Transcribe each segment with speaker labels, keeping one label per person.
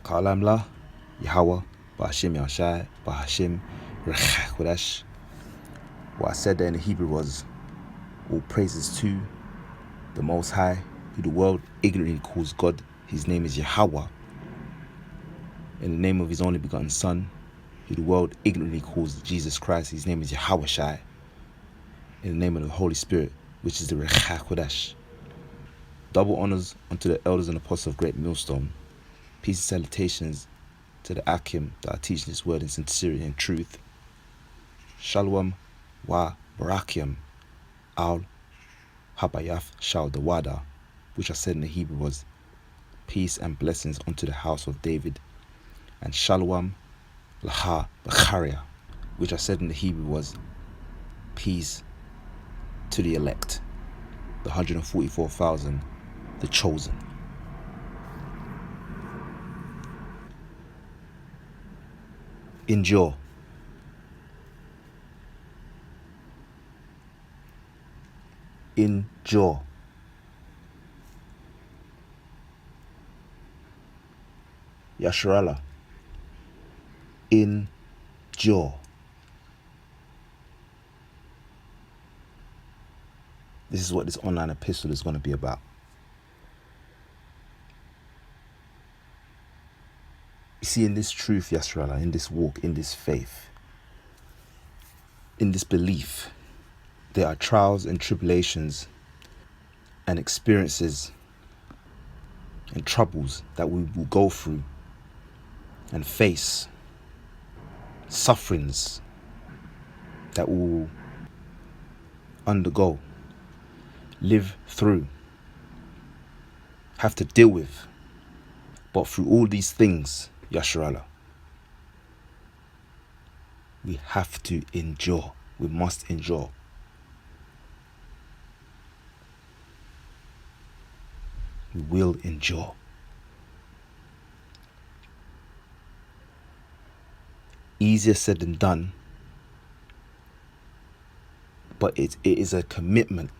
Speaker 1: Kalamla, Yahawah, Bahashim Yahawashi, Bahashim Rechakodesh. What I said there in the Hebrew was, all praises to the Most High, who the world ignorantly calls God. His name is Yahawah. In the name of his only begotten Son, who the world ignorantly calls Jesus Christ. His name is Yahawashi. In the name of the Holy Spirit, which is the Rechakodesh. Double honors unto the elders and apostles of Great Millstone. Peace and salutations to the Akim that are teaching this word in sincerity and truth. Shalom wa barakiam al habayaf shal dawada, which I said in the Hebrew was peace and blessings unto the house of David. And shalom laha bacharia, which I said in the Hebrew was peace to the elect, the 144,000, the chosen. Endure. Endure. Yasharallah. Endure. This is what this online epistle is going to be about. You see, in this truth, Yasharallah, in this walk, in this faith, in this belief, there are trials and tribulations and experiences and troubles that we will go through and face, sufferings that we will undergo, live through, have to deal with. But through all these things, Yasharallah, we have to endure. We must endure. We will endure. Easier said than done, but it is a commitment.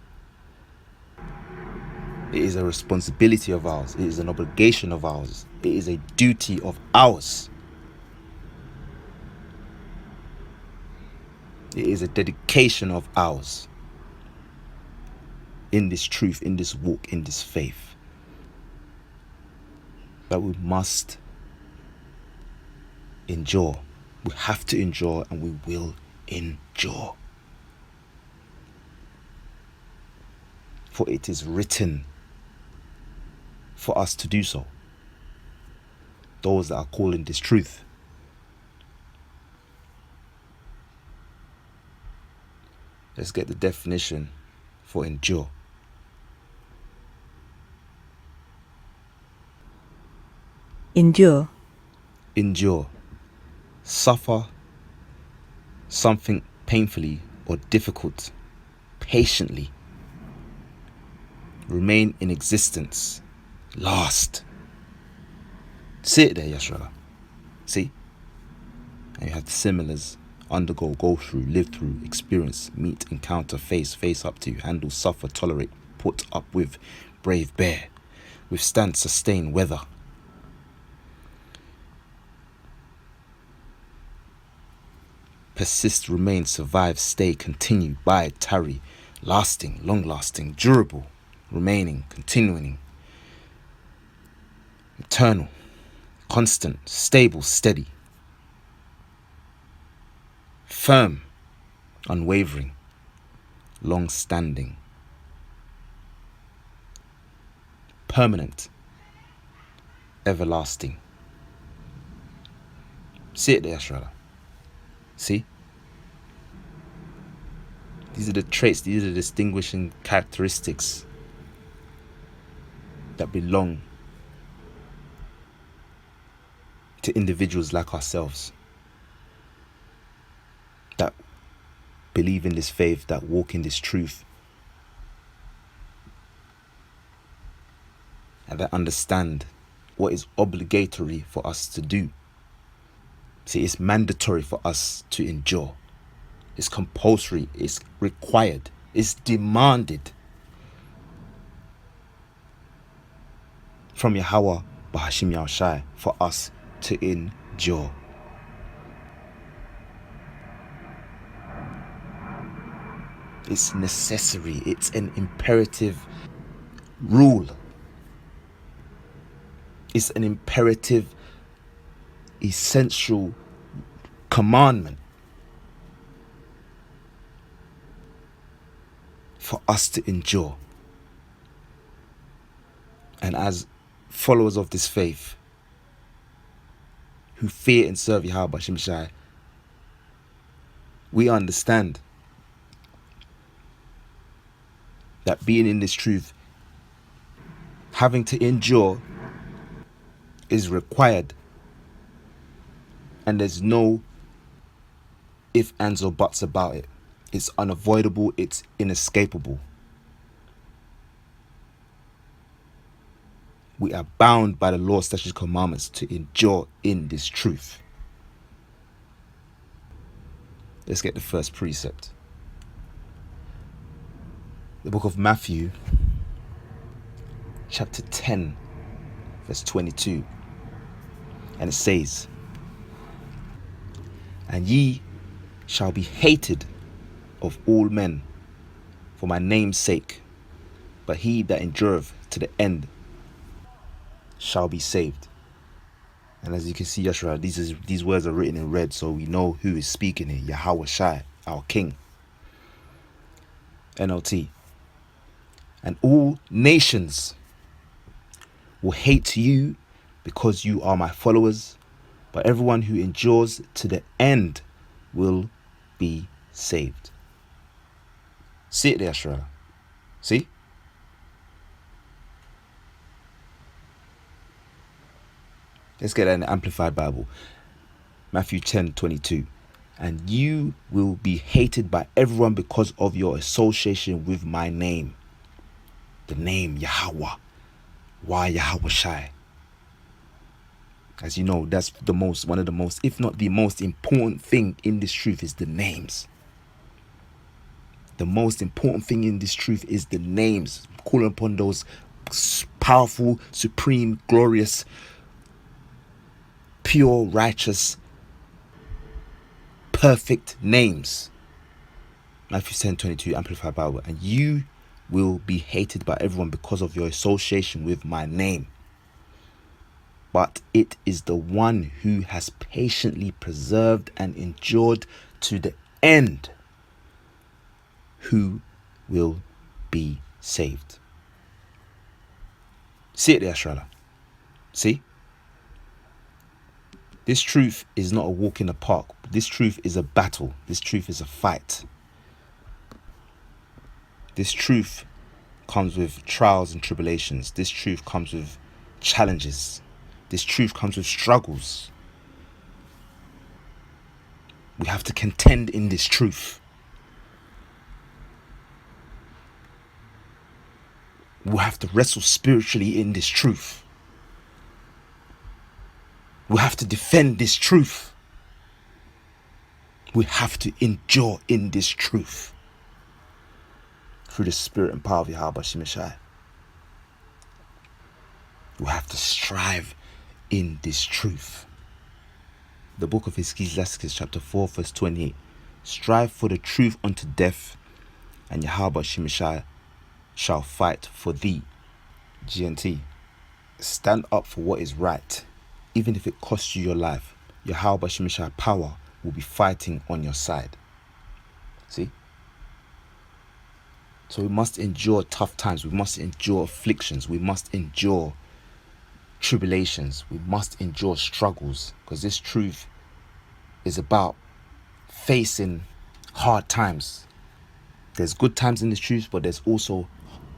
Speaker 1: It is a responsibility of ours. It is an obligation of ours. It is a duty of ours. It is a dedication of ours in this truth, in this walk, in this faith, that we must endure. We have to endure, and we will endure. For it is written for us to do so. Those that are calling this truth. Let's get the definition for endure.
Speaker 2: Endure.
Speaker 1: Endure. Suffer something painfully or difficult, patiently. Remain in existence. Last. See it there, Yasharallah. See? And you have the similars. Undergo, go through, live through, experience, meet, encounter, face up to, handle, suffer, tolerate, put up with, brave, bear, withstand, sustain, weather. Persist, remain, survive, stay, continue, bide, tarry, lasting, long-lasting, durable, remaining, continuing, eternal, constant, stable, steady, firm, unwavering, long-standing, permanent, everlasting. See it there, Yasharallah. See? These are the traits, these are the distinguishing characteristics that belong to individuals like ourselves, that believe in this faith, that walk in this truth, and that understand what is obligatory for us to do. See, it's mandatory for us to endure. It's compulsory, it's required, it's demanded from Yahawah Bahashim Yahawashi, for us to endure. It's necessary. It's an imperative rule. It's an imperative, essential commandment for us to endure. And as followers of this faith, who fear and serve Yahawashi, we understand that being in this truth, having to endure, is required. And there's no ifs, ands, or buts about it. It's unavoidable. It's inescapable. We are bound by the law, statutes, commandments to endure in this truth. Let's get the first precept. The book of Matthew, chapter 10, verse 22. And it says, "And ye shall be hated of all men for my name's sake, but he that endureth to the end shall be saved." And as you can see, Yashra, these words are written in red, so we know who is speaking here. Yahawashi, our King. NLT. "And all nations will hate you because you are my followers, but everyone who endures to the end will be saved." See it there, Yashra. See? Let's get that in the Amplified Bible. Matthew 10:22. "And you will be hated by everyone because of your association with my name." The name Yahawah. Why Yahawashi? As you know, that's one of the most, if not the most important thing in this truth is the names. The most important thing in this truth is the names. Calling upon those powerful, supreme, glorious, pure, righteous, perfect names. Matthew 10:22, Amplified Bible. "And you will be hated by everyone because of your association with my name. But it is the one who has patiently preserved and endured to the end who will be saved." See it there, Shrala. See? This truth is not a walk in the park. This truth is a battle. This truth is a fight. This truth comes with trials and tribulations. This truth comes with challenges. This truth comes with struggles. We have to contend in this truth. We have to wrestle spiritually in this truth. We have to defend this truth. We have to endure in this truth through the spirit and power of Yahawashi. We have to strive in this truth. The book of Ecclesiastes, chapter 4, verse 28. "Strive for the truth unto death, and Yahawashi shall fight for thee." GNT. Stand up for what is right. Even if it costs you your life, Yahawashi power will be fighting on your side. See? So we must endure tough times. We must endure afflictions. We must endure tribulations. We must endure struggles, because this truth is about facing hard times. There's good times in this truth, but there's also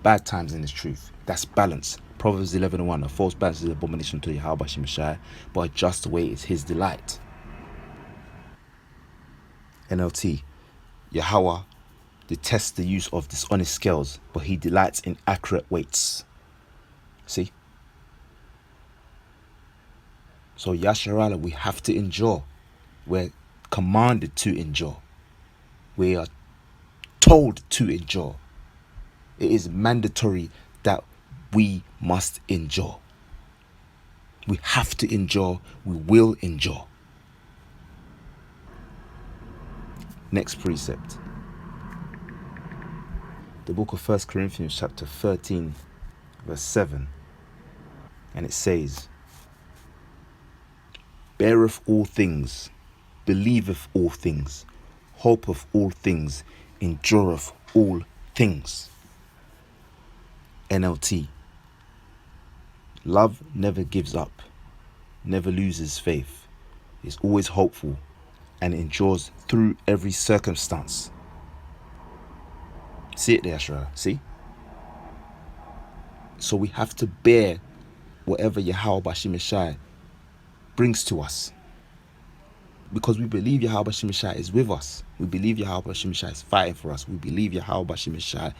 Speaker 1: bad times in this truth. That's balance. Proverbs 11:1. "A false balance is an abomination to Yahawashi, but a just way is his delight." NLT. "Yahawah detests the use of dishonest scales, but he delights in accurate weights." See? So Yasharala, we have to endure. We're commanded to endure. We are told to endure. It is mandatory that we must endure. We have to endure. We will endure. Next precept. The book of 1 Corinthians chapter 13 verse 7. And it says, beareth all things, believeth all things, hopeth all things, endureth all things. NLT. Love never gives up, never loses faith, is always hopeful, and endures through every circumstance. See it there, Shra? See? So we have to bear whatever Yahawashi brings to us. Because we believe Yahawashi is with us. We believe Yahawashi is fighting for us. We believe Yahawashi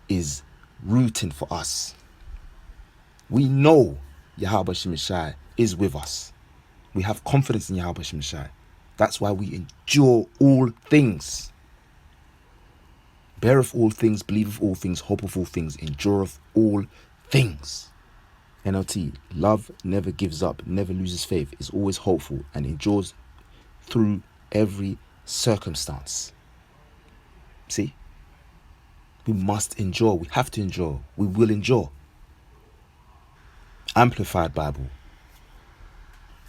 Speaker 1: is rooting for us. We know Yahawashi is with us. We have confidence in Yahawashi. That's why we endure all things. Beareth all things, believeth all things, hopeth all things, endureth all things. NLT. Love never gives up, never loses faith, is always hopeful, and endures through every circumstance. See? We must endure. We have to endure. We will endure. Amplified Bible.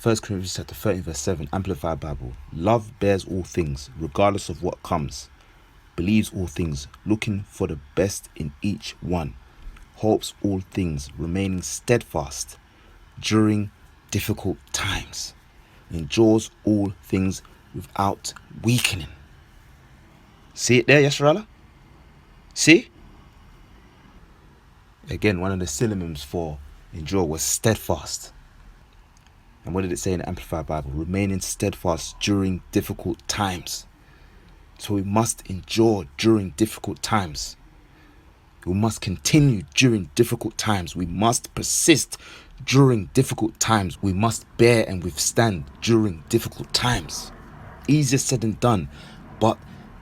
Speaker 1: 1 Corinthians chapter 13 verse 7. Amplified Bible. Love bears all things, regardless of what comes. Believes all things, looking for the best in each one. Hopes all things, remaining steadfast during difficult times. Endures all things without weakening. See it there, Yasharala? See? Again, one of the synonyms for endure was steadfast. And what did it say in the Amplified Bible? Remaining steadfast during difficult times. So we must endure during difficult times. We must continue during difficult times. We must persist during difficult times. We must bear and withstand during difficult times. Easier said than done, but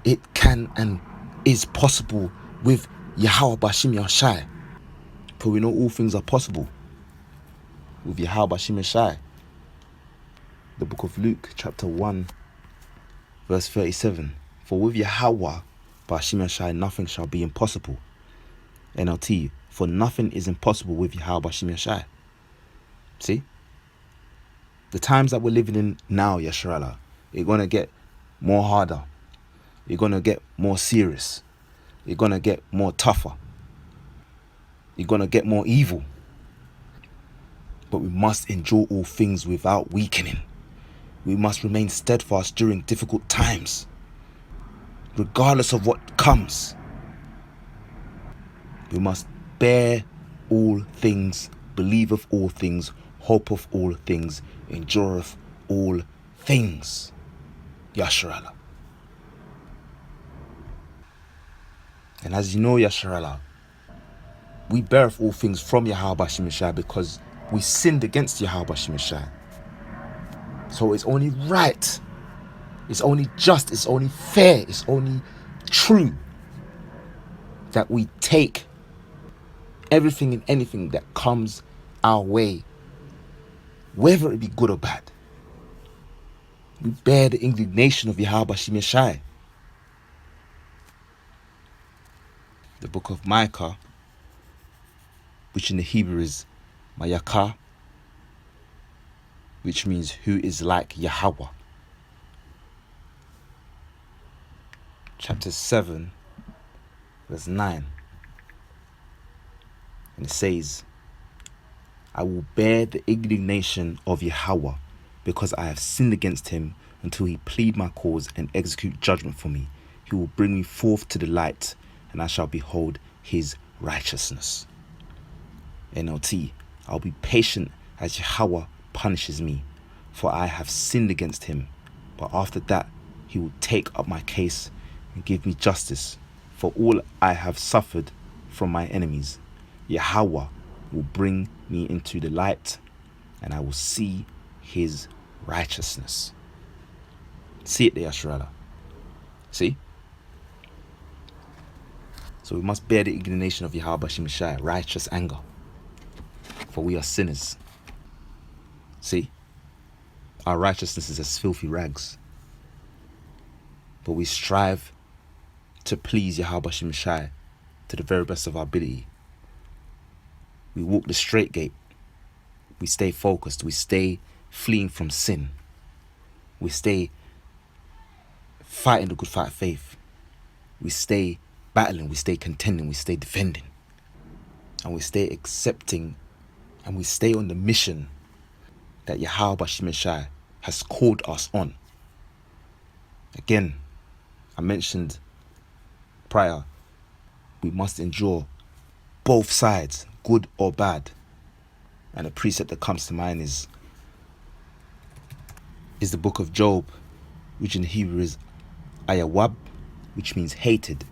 Speaker 1: it can and is possible with Yahawah Bashim Yashai. For we know all things are possible with Yahawah Bashim Yashai. The book of Luke chapter 1 verse 37. For with Yahawah Bashim Yashai nothing shall be impossible. NLT. For nothing is impossible with Yahawah Bashim Yashai. See? The times that we're living in now, Yasharala, it's going to get more harder. You're going to get more serious. You're going to get more tougher. You're going to get more evil. But we must endure all things without weakening. We must remain steadfast during difficult times, regardless of what comes. We must bear all things, believeth all things, hopeth all things, endureth all things. Yasharala. And as you know, Yasharala, we beareth all things from Yahawah Bashim Yashai because we sinned against Yahawah Bashim Yashai. So it's only right, it's only just, it's only fair, it's only true that we take everything and anything that comes our way, whether it be good or bad. We bear the indignation of Yahawah Bashim Yashai. The book of Micah, which in the Hebrew is Mayakah, which means who is like Yahawah. Chapter 7, verse 9. And it says, I will bear the indignation of Yahawah because I have sinned against him until he plead my cause and execute judgment for me. He will bring me forth to the light and I shall behold his righteousness. NLT. I'll be patient as Yahawah punishes me, for I have sinned against him. But after that, he will take up my case and give me justice for all I have suffered from my enemies. Yahawah will bring me into the light, and I will see his righteousness. See it there, Ashrala. See? So we must bear the indignation of Yahawah Bashim Yashai, righteous anger, for we are sinners. See, our righteousness is as filthy rags, but we strive to please Yahawashi Messiah to the very best of our ability. We walk the straight gate. We stay focused. We stay fleeing from sin. We stay fighting the good fight of faith. We stay battling. We stay contending. We stay defending. And we stay accepting, and we stay on the mission that Yahawashi Messiah has called us on. Again, I mentioned prior, we must endure both sides, good or bad. And a precept that comes to mind is the book of Job, which in Hebrew is Yahawah, which means hated.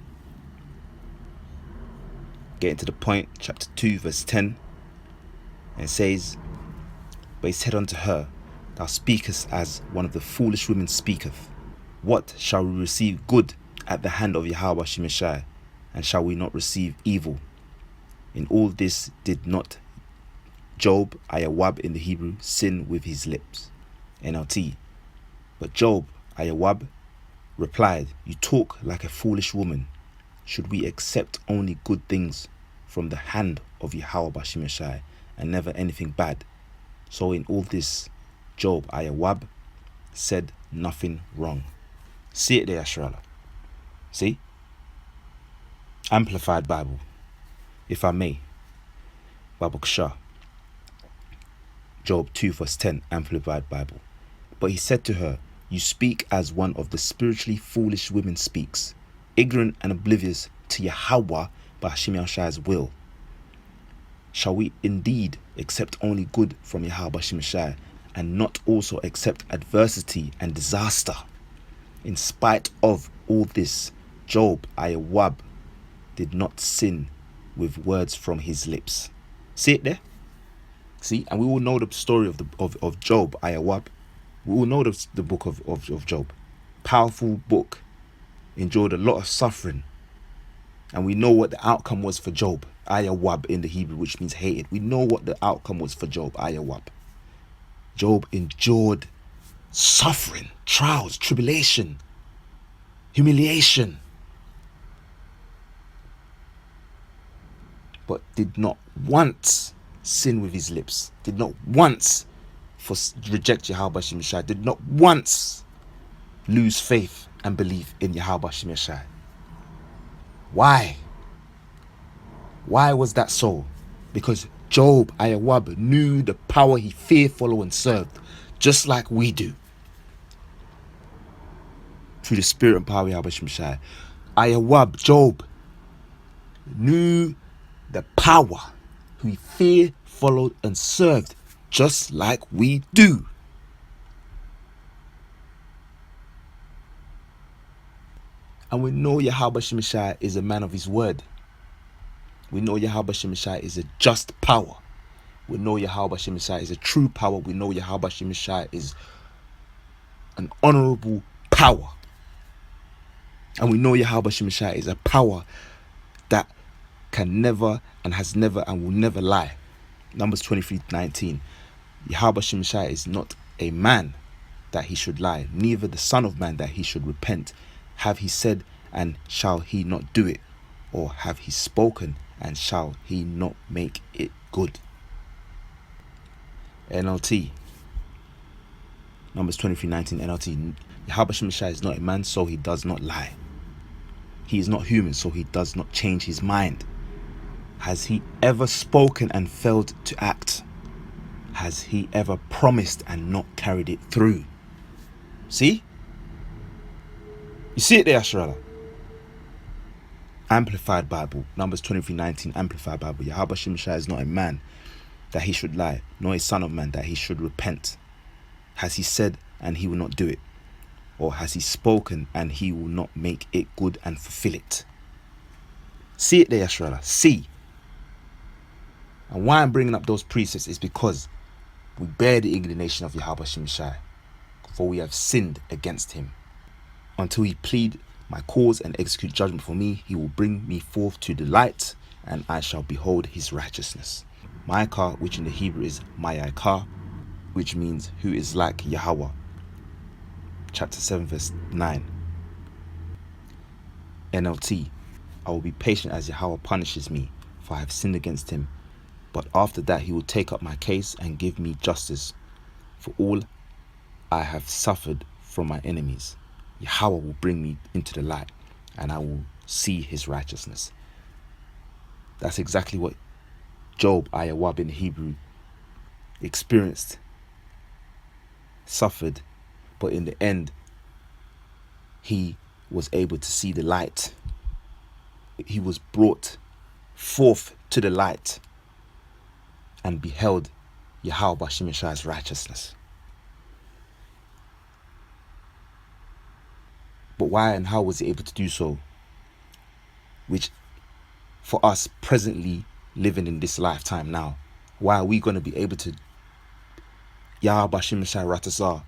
Speaker 1: Getting to the point, chapter 2, verse 10, and it says, "But he said unto her, Thou speakest as one of the foolish women speaketh. What shall we receive good at the hand of Yahawashi Messiah, and shall we not receive evil? In all this did not Job, Yahawah in the Hebrew, sin with his lips." NLT. But Job, Yahawah, replied, "You talk like a foolish woman. Should we accept only good things from the hand of Yahawashi Messiah, and never anything bad? So in all this, Job, Yahawah, said nothing wrong." See it there, Ashrala. See? Amplified Bible, if I may. Bible Kshar. Job 2 verse 10, Amplified Bible. "But he said to her, You speak as one of the spiritually foolish women speaks, ignorant and oblivious to Yahawah by Hashem Yahshua's will. Shall we indeed accept only good from Yahawashi Messiah, and not also accept adversity and disaster? In spite of all this, Job, Yahawah, did not sin with words from his lips." See it there? See, and we all know the story of Job, Yahawah. We all know the book of Job. Powerful book. Endured a lot of suffering. And we know what the outcome was for Job. Yahawah in the Hebrew, which means hated. We know what the outcome was for Job, Yahawah. Job endured suffering, trials, tribulation, humiliation, but did not once sin with his lips, did not once reject Yahawashi Messiah, did not once lose faith and belief in Yahawashi Messiah. Why? Why was that so? Because Job, Yahawah, knew the power he feared, followed, and served, just like we do. Through the spirit and power of Yahawashi Messiah. Yahawah, Job, knew the power who he feared, followed, and served, just like we do. And we know Yahawashi Messiah is a man of his word. We know Yahawashi Messiah is a just power. We know Yahawashi Messiah is a true power. We know Yahawashi Messiah is an honorable power. And we know Yahawashi Messiah is a power that can never and has never and will never lie. Numbers 23:19. Yahawashi Messiah is not a man that he should lie, neither the son of man that he should repent. Have he said, and shall he not do it? Or have he spoken, and shall he not make it good? NLT. Numbers 23:19 NLT. Yahawashi Messiah is not a man, so he does not lie. He is not human, so he does not change his mind. Has he ever spoken and failed to act? Has he ever promised and not carried it through? See? You see it there, Ashrala? Amplified Bible, Numbers 23:19, Amplified Bible. Yahawashi Messiah is not a man that he should lie, nor a son of man that he should repent. Has he said and he will not do it? Or has he spoken and he will not make it good and fulfill it? See it there, Ashrala. See. And why I'm bringing up those precepts is because we bear the indignation of Yahawashi Messiah, for we have sinned against him. Until he plead my cause and execute judgment for me, he will bring me forth to the light, and I shall behold his righteousness. Ma'ikah, which in the Hebrew is Ma'ikah, which means who is like Yahawah. Chapter 7 verse 9. NLT. I will be patient as Yahawah punishes me, for I have sinned against him. But after that he will take up my case and give me justice for all I have suffered from my enemies. Yahawah will bring me into the light, and I will see his righteousness. That's exactly what Job, Yahawah in Hebrew, experienced, suffered, but in the end, he was able to see the light. He was brought forth to the light and beheld Yahawah Bashim Yeshai's righteousness. But why and how was he able to do so? Which, for us presently living in this lifetime now, why are we going to be able to Yahawah Bashim Yeshai Ratasar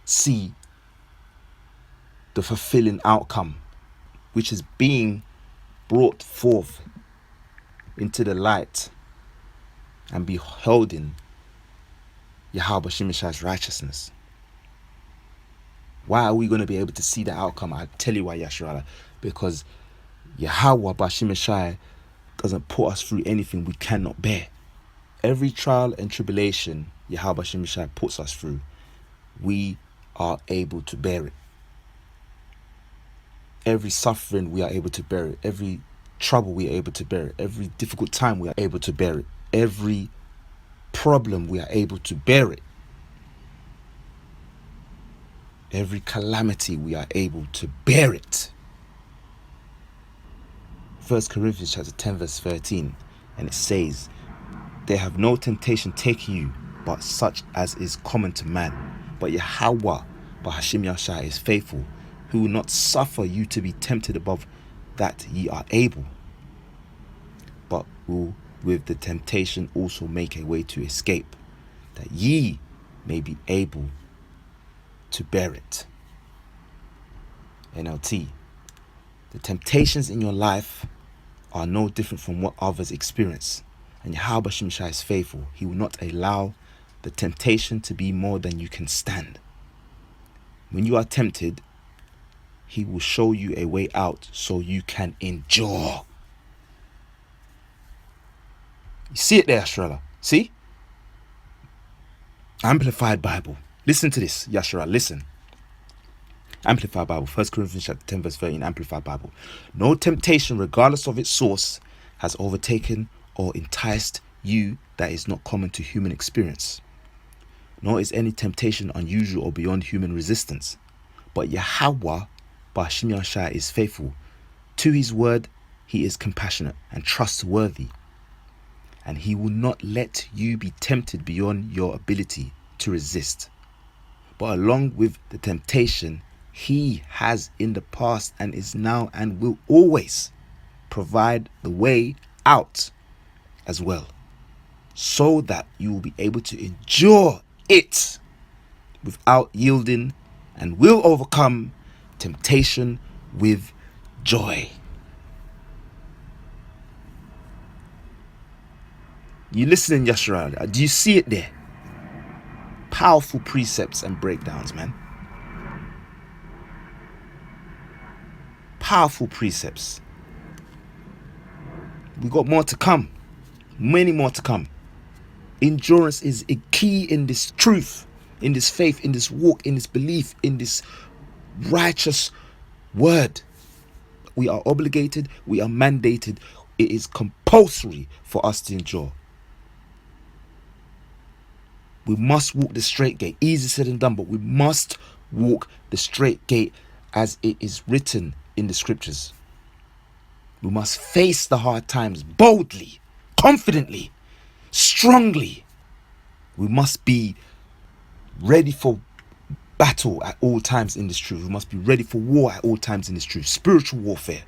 Speaker 1: see the fulfilling outcome, which is being brought forth into the light and beholding Yahawah Bashim Yeshai's righteousness? Why are we going to be able to see the outcome? I'll tell you why, Yasharala. Because Yahawah Bashim Yeshai doesn't put us through anything we cannot bear. Every trial and tribulation Yahawah Bashim Yeshai puts us through, we are able to bear it. Every suffering we are able to bear it. Every trouble we are able to bear it. Every difficult time we are able to bear it. Every problem we are able to bear it. Every calamity we are able to bear it. 1 Corinthians chapter 10 verse 13, and it says, "They have no temptation taking you, but such as is common to man. But Yahawah Bashim Yeshai is faithful, who will not suffer you to be tempted above that ye are able, but will with the temptation also make a way to escape, that ye may be able to bear it." NLT. The temptations in your life are no different from what others experience. And Yahawah Bashim Yeshai is faithful. He will not allow the temptation to be more than you can stand. When you are tempted, he will show you a way out so you can endure. You see it there, Yashrala? See? Amplified Bible. Listen to this, Yashra. Listen. Amplified Bible. 1 Corinthians chapter 10 verse 13. Amplified Bible. No temptation, regardless of its source, has overtaken or enticed you that is not common to human experience. Nor is any temptation unusual or beyond human resistance. But Yahawah Bashim Yeshai is faithful. To his word, he is compassionate and trustworthy. And he will not let you be tempted beyond your ability to resist. But along with the temptation, he has in the past and is now and will always provide the way out as well, so that you will be able to endure it without yielding, and will overcome temptation with joy. You listening, Yashara? Do you see it there? Powerful precepts and breakdowns, man. Powerful precepts. We got more to come. Many more to come. Endurance is a key in this truth, in this faith, in this walk, in this belief, in this righteous word. We are obligated, we are mandated. It is compulsory for us to endure. We must walk the straight gate. Easy said and done, but we must walk the straight gate as it is written in the scriptures. We must face the hard times boldly, confidently, strongly. We must be ready for battle at all times in this truth. We must be ready for war at all times in this truth. Spiritual warfare.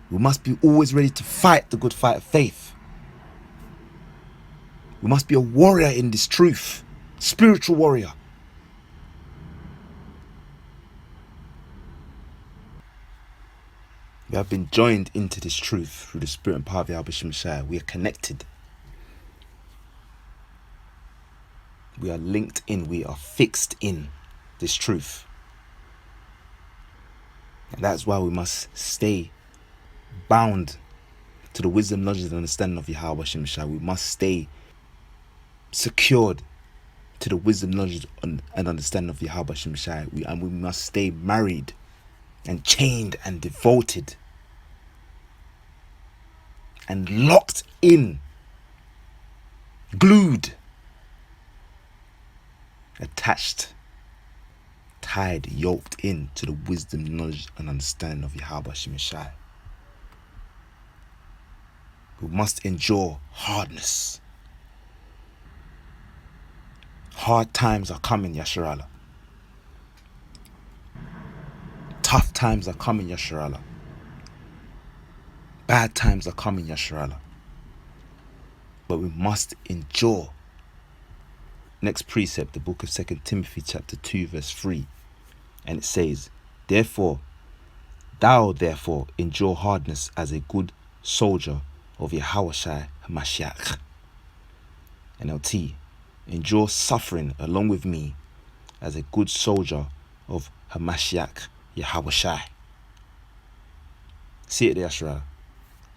Speaker 1: We must be always ready to fight the good fight of faith. We must be a warrior in this truth. Spiritual warrior. We have been joined into this truth through the spirit and power of Yahawashi. We are connected. We are linked in. We are fixed in this truth. And that's why we must stay bound to the wisdom, knowledge, and understanding of Yahawashi. We must stay secured to the wisdom, knowledge, and understanding of Yahawashi. And we must stay married and chained and devoted and locked in, glued, attached, tied, yoked in to the wisdom, knowledge, and understanding of Yahawashi. We must endure hardness. Hard times are coming, Yasharala. Tough times are coming, Yasharala. Bad times are coming, Yasharala. But we must endure. Next precept, the book of 2 Timothy chapter 2 verse 3. And it says, Thou therefore endure hardness as a good soldier of Yahawashi Hamashiach. NLT, endure suffering along with me as a good soldier of Hamashiach Yahawashi. See it there, Yashra.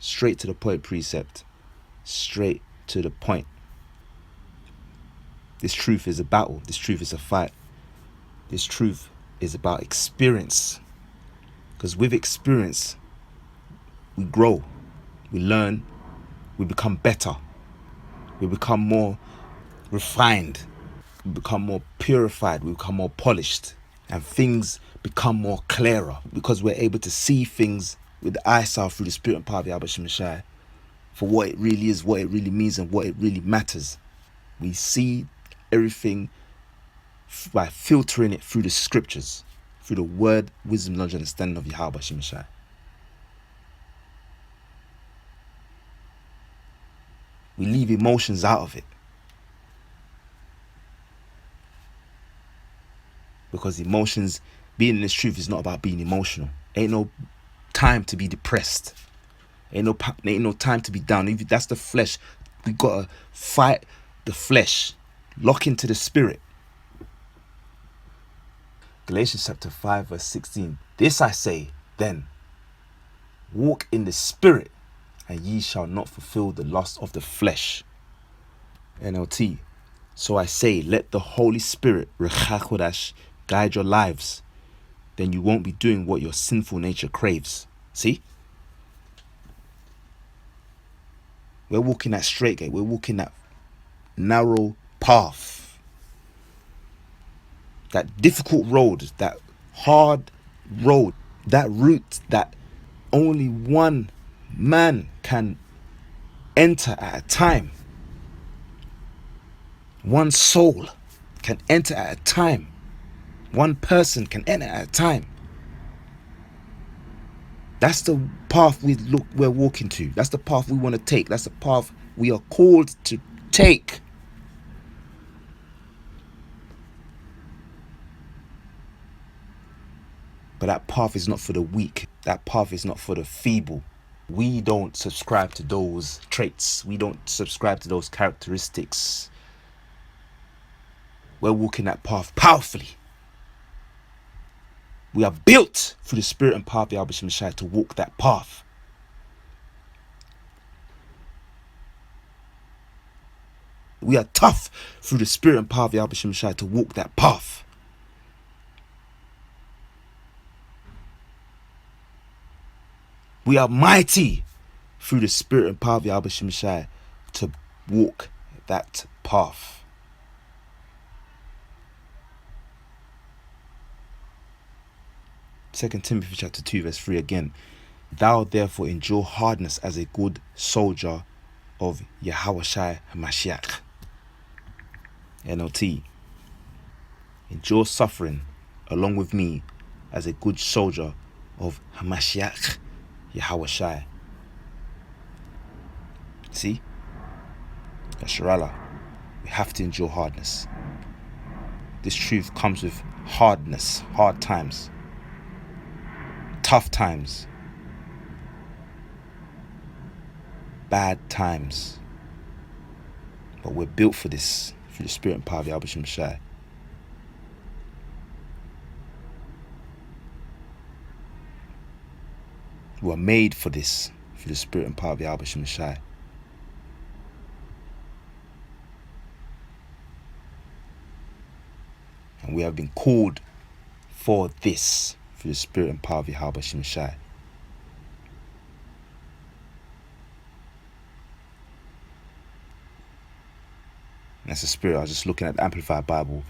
Speaker 1: Straight to the point precept. Straight to the point. This truth is a battle. This truth is a fight. This truth is about experience. Because with experience, we grow, we learn, we become better, we become more refined, we become more purified, we become more polished, and things become more clearer because we're able to see things with the eyesight through the spirit and power of Yahweh Shemashai for what it really is, what it really means, and what it really matters. We see everything by filtering it through the scriptures, through the word, wisdom, knowledge, and understanding of Yahweh Shemashai. We leave emotions out of it. Because emotions, being in this truth is not about being emotional. Ain't no time to be depressed. Ain't no time to be down. If that's the flesh, we gotta fight the flesh. Lock into the spirit. Galatians chapter 5 verse 16. This I say then, walk in the spirit, and ye shall not fulfill the lust of the flesh. NLT. So I say, let the Holy Spirit, Rechachodash, guide your lives. Then you won't be doing what your sinful nature craves. See? We're walking that straight gate. We're walking that narrow path. That difficult road. That hard road. That route that only one man can enter at a time. One soul can enter at a time. One person can enter at a time. That's the path we're walking to. That's the path we want to take. That's the path we are called to take. But that path is not for the weak. That path is not for the feeble. We don't subscribe to those traits. We don't subscribe to those characteristics. We're walking that path powerfully. We are built through the spirit and power of the Yahweh Shemashai to walk that path. We are tough through the spirit and power of the Yahweh Shemashai to walk that path. We are mighty through the spirit and power of Yahweh Shemashai to walk that path. 2 Timothy chapter 2 verse 3 again. Thou therefore endure hardness as a good soldier of Yahawashi Hamashiach. NLT. Endure suffering along with me as a good soldier of Hamashiach Yahawashi. See? Yasharala. We have to endure hardness. This truth comes with hardness, hard times. Tough times, bad times, but we're built for this through the Spirit and power of Yahawashi Mashai. We are made for this through the Spirit and power of Yahawashi Mashai. And we have been called for this through the Spirit and power of Yahawashi Mashai. That's the Spirit. I was just looking at the Amplified Bible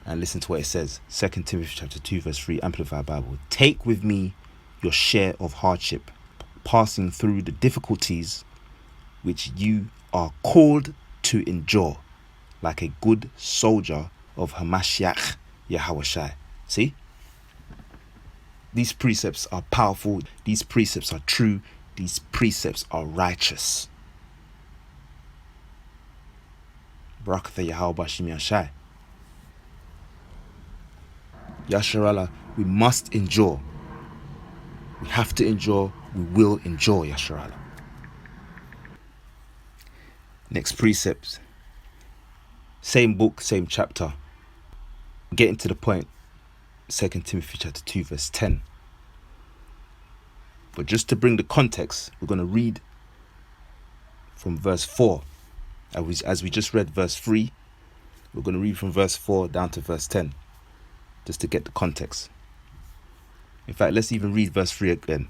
Speaker 1: and listen to what it says. 2 Timothy chapter 2 verse 3, Amplified Bible. Take with me your share of hardship, passing through the difficulties which you are called to endure, like a good soldier of Hamashiach Yahawashi. See? These precepts are powerful. These precepts are true. These precepts are righteous. Barakatha Yahawah Bashim Yashai. Yasharallah, we must endure. We have to endure. We will endure, Yasharallah. Next precept. Same book, same chapter. Getting to the point. 2 Timothy chapter 2 verse 10. But just to bring the context, we're going to read from verse 4. As we just read verse 3, we're going to read from verse 4 down to verse 10. Just to get the context. In fact, let's even read verse 3 again.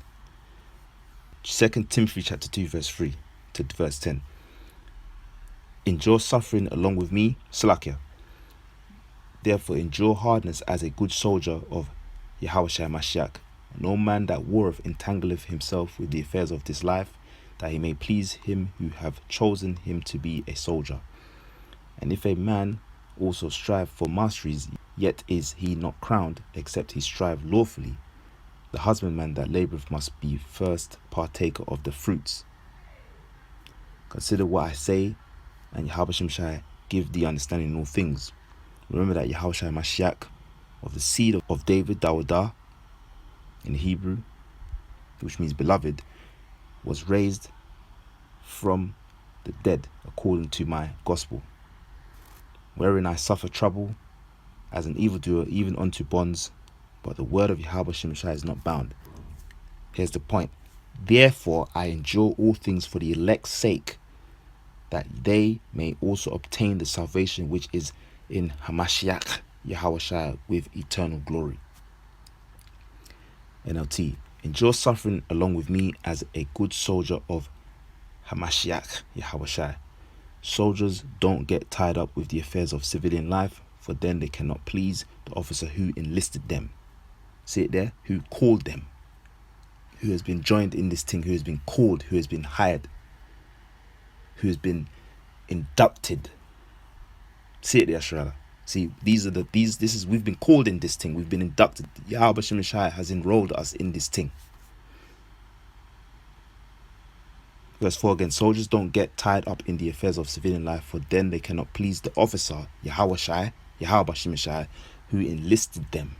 Speaker 1: 2 Timothy chapter 2 verse 3 to verse 10. Endure suffering along with me, Salakia. Therefore endure hardness as a good soldier of Yahawashi Mashiach. No man that warreth entangleth himself with the affairs of this life, that he may please him who have chosen him to be a soldier. And if a man also strive for masteries, yet is he not crowned, except he strive lawfully. The husbandman that laboureth must be first partaker of the fruits. Consider what I say, and Yahawashi Mashai give thee understanding in all things. Remember that Yahawashi Mashiach, of the seed of David, Dawadah, in Hebrew, which means beloved, was raised from the dead according to my gospel, wherein I suffer trouble as an evildoer, even unto bonds, but the word of Yahawashi Mashai is not bound. Here's the point. Therefore I endure all things for the elect's sake, that they may also obtain the salvation which is in Hamashiach Yahawashi with eternal glory. NLT. Endure suffering along with me as a good soldier of Hamashiach Yahawashi. Soldiers don't get tied up with the affairs of civilian life, for then they cannot please the officer who enlisted them. See it there? Who called them. Who has been joined in this thing, who has been called, who has been hired, who has been inducted. See it there, Sharala. See, we've been called in this thing, we've been inducted. Yahawashi Mashai has enrolled us in this thing. Verse 4 again, soldiers don't get tied up in the affairs of civilian life, for then they cannot please the officer, Yahawashi Mashai, who enlisted them.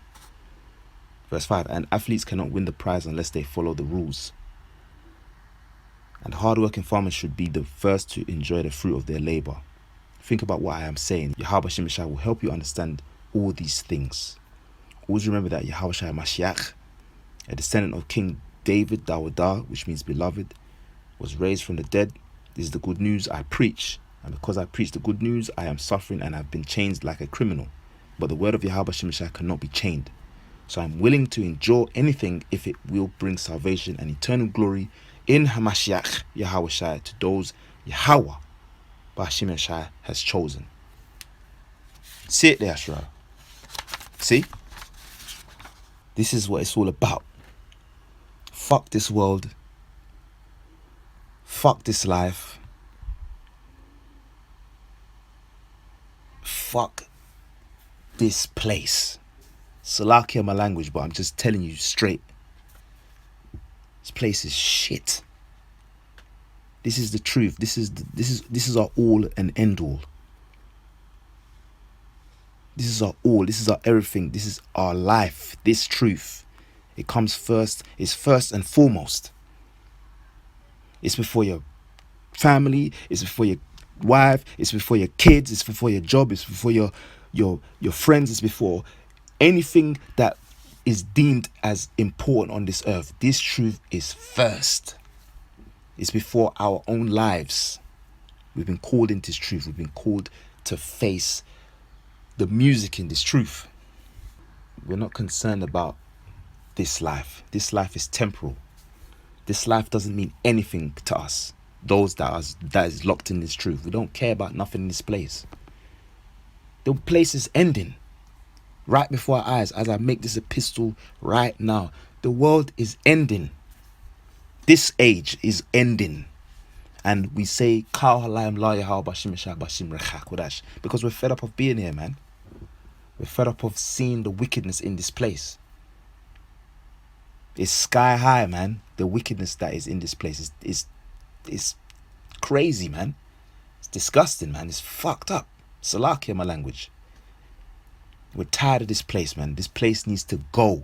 Speaker 1: Verse 5, and athletes cannot win the prize unless they follow the rules. And hard-working farmers should be the first to enjoy the fruit of their labor. Think about what I am saying. Yahawashi Mashai will help you understand all these things. Always remember that Yahawashi Mashiach, a descendant of King David, Dawadah, which means beloved, was raised from the dead. This is the good news I preach. And because I preach the good news, I am suffering and I've been chained like a criminal. But the word of Yahawashi Mashai cannot be chained. So I'm willing to endure anything if it will bring salvation and eternal glory in Hamashiach Yahawashi to those Yahawah Bashim Yashai has chosen. See it there, Ashra. See? This is what it's all about. Fuck this world. Fuck this life. Fuck this place. Salakia my language, but I'm just telling you straight. This place is shit. This is the truth. This is our all and end all. This is our all. This is our everything. This is our life. This truth. It comes first. It's first and foremost. It's before your family. It's before your wife, it's before your kids, it's before your job, it's before your friends, it's before anything that is deemed as important on this earth. This truth is first. It's before our own lives. We've been called into this truth. We've been called to face the music in this truth. We're not concerned about this life. This life is temporal. This life doesn't mean anything to us. Those that is locked in this truth. We don't care about nothing in this place. The place is ending. Right before our eyes, as I make this epistle right now. The world is ending. This age is ending. And we say, because we're fed up of being here, man. We're fed up of seeing the wickedness in this place. It's sky high, man. The wickedness that is in this place is crazy, man. It's disgusting, man. It's fucked up. Salakia, my language. We're tired of this place, man. This place needs to go.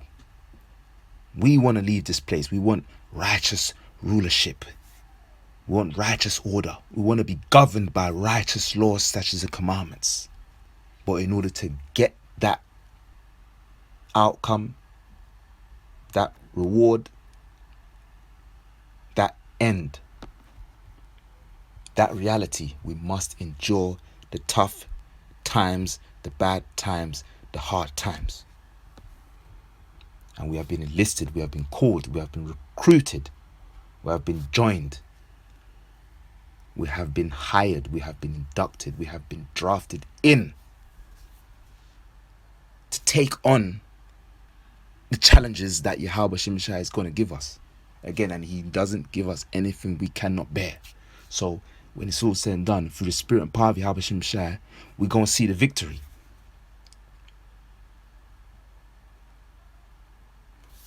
Speaker 1: We want to leave this place. We want righteous rulership. We want righteous order. We want to be governed by righteous laws, statutes, and commandments. But in order to get that outcome, that reward, that end, that reality, we must endure the tough times, the bad times, the hard times. And we have been enlisted, we have been called, we have been recruited, we have been joined, we have been hired, we have been inducted, we have been drafted in to take on the challenges that Yahawashi is going to give us. Again, and he doesn't give us anything we cannot bear. So when it's all said and done, through the spirit and power of Yahawashi, we're going to see the victory.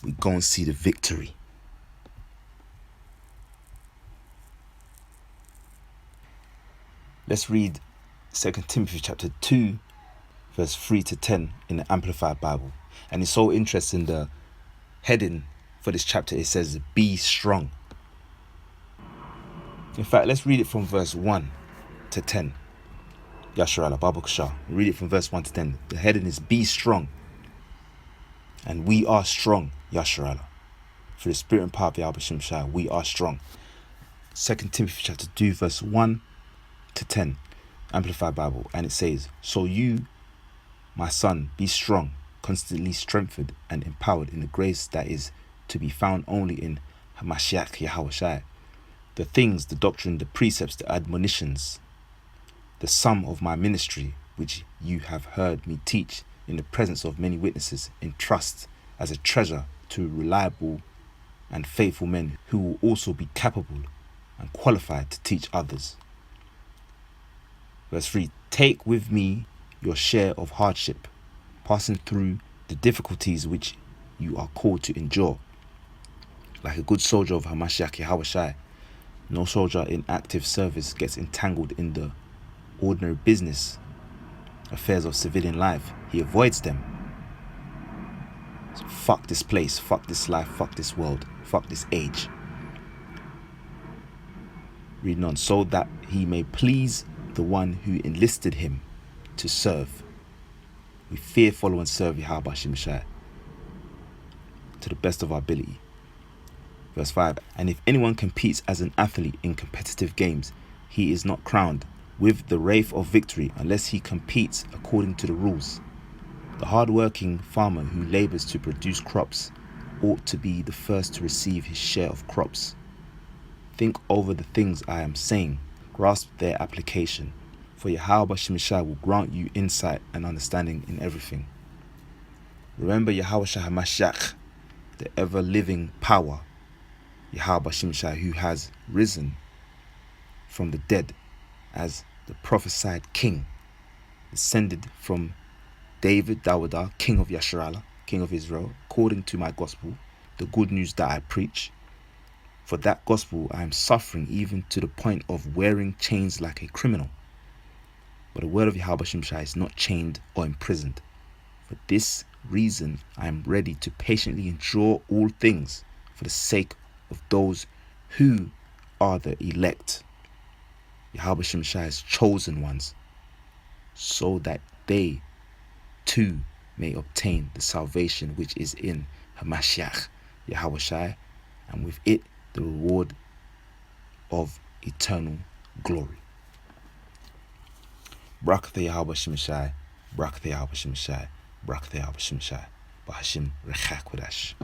Speaker 1: We're going to see the victory. Let's read 2 Timothy chapter 2, verse 3 to 10 in the Amplified Bible. And it's so interesting, the heading for this chapter, it says, be strong. In fact, let's read it from verse 1 to 10. Yasharala, Babu Kshah. Read it from verse 1 to 10. The heading is, be strong. And we are strong, Yasharala. Through the spirit and power of Yahawashi Shai, we are strong. 2 Timothy chapter 2, verse 1 to 10. Amplified Bible. And it says, so you, my son, be strong, constantly strengthened and empowered in the grace that is to be found only in Hamashiach Yahawashi. The things, the doctrine, the precepts, the admonitions, the sum of my ministry, which you have heard me teach in the presence of many witnesses, in trust as a treasure to reliable and faithful men who will also be capable and qualified to teach others. Verse 3, take with me your share of hardship, passing through the difficulties which you are called to endure. Like a good soldier of Hamashiach Yahawashi, no soldier in active service gets entangled in the ordinary business affairs of civilian life. He avoids them. So fuck this place, fuck this life, fuck this world, fuck this age. Reading on, so that he may please the one who enlisted him to serve. We fear, follow, and serve Yahawashi Messiah to the best of our ability. Verse 5, and if anyone competes as an athlete in competitive games, he is not crowned with the wreath of victory unless he competes according to the rules. The hard-working farmer who labors to produce crops ought to be the first to receive his share of crops. Think over the things I am saying, grasp their application, for Yahawashi Messiah will grant you insight and understanding in everything. Remember Yahawashi HaMashiach, the ever-living power, Yahawashi Messiah, who has risen from the dead as the prophesied king, descended from David, Dawadah, king of Yasharala, king of Israel, according to my gospel, the good news that I preach. For that gospel I am suffering even to the point of wearing chains like a criminal. But the word of Yahawashi Messiah is not chained or imprisoned. For this reason I am ready to patiently endure all things for the sake of those who are the elect. Yahweh Shemshai's chosen ones, so that they too may obtain the salvation which is in Hamashiach, Yahawashi, and with it the reward of eternal glory. Barak the Yahweh Shemshai, Barak the Yahweh Shemshai, Barak the Yahweh Shemshai, Bahashim Rechakodash.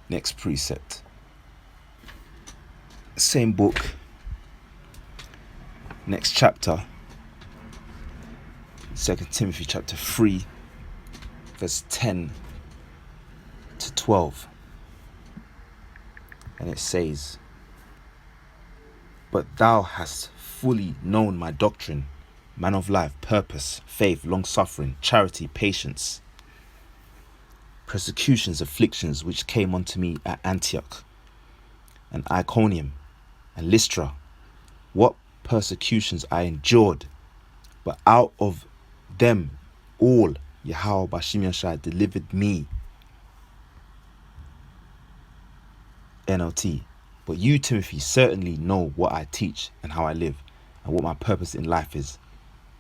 Speaker 1: Next precept. Same book. Next chapter. 2 Timothy chapter 3, verse 10 to 12. And it says, "But thou hast fully known my doctrine, man of life, purpose, faith, long-suffering, charity, patience, persecutions, afflictions, which came unto me at Antioch, and Iconium, and Lystra, what persecutions I endured, but out of them all Yahawah Bashim Yashai delivered me." NLT. "But you, Timothy, certainly know what I teach and how I live, and what my purpose in life is.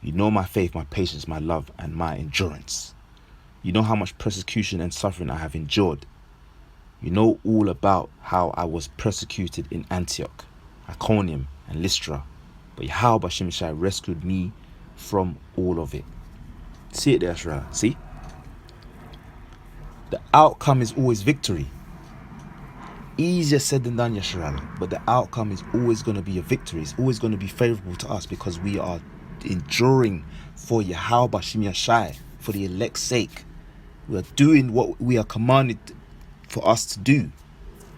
Speaker 1: You know my faith, my patience, my love, and my endurance. You know how much persecution and suffering I have endured. You know all about how I was persecuted in Antioch, Iconium, and Lystra. But Yahawah Bashim Yashai rescued me from all of it." See it there, Shra. See? The outcome is always victory. Easier said than done, Yasharala. But the outcome is always going to be a victory. It's always going to be favorable to us, because we are enduring for Yahawah Bashim Yashai, for the elect's sake. We are doing what we are commanded for us to do.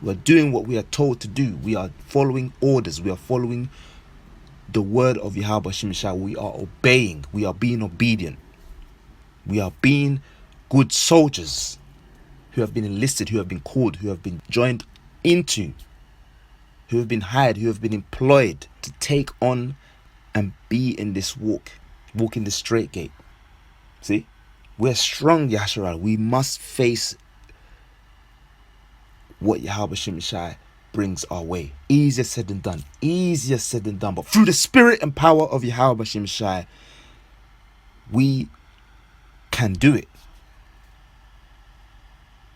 Speaker 1: We are doing what we are told to do. We are following orders. We are following the word of Yahawah Bashim Yashai. We are obeying. We are being obedient. We are being good soldiers who have been enlisted, who have been called, who have been joined into, who have been hired, who have been employed to take on and be in this walk in the straight gate. See? We're strong, Yahshua. We must face what Yahawah Bashim Yashai brings our way. Easier said than done. Easier said than done. But through the spirit and power of Yahawah Bashim Yashai, we can do it.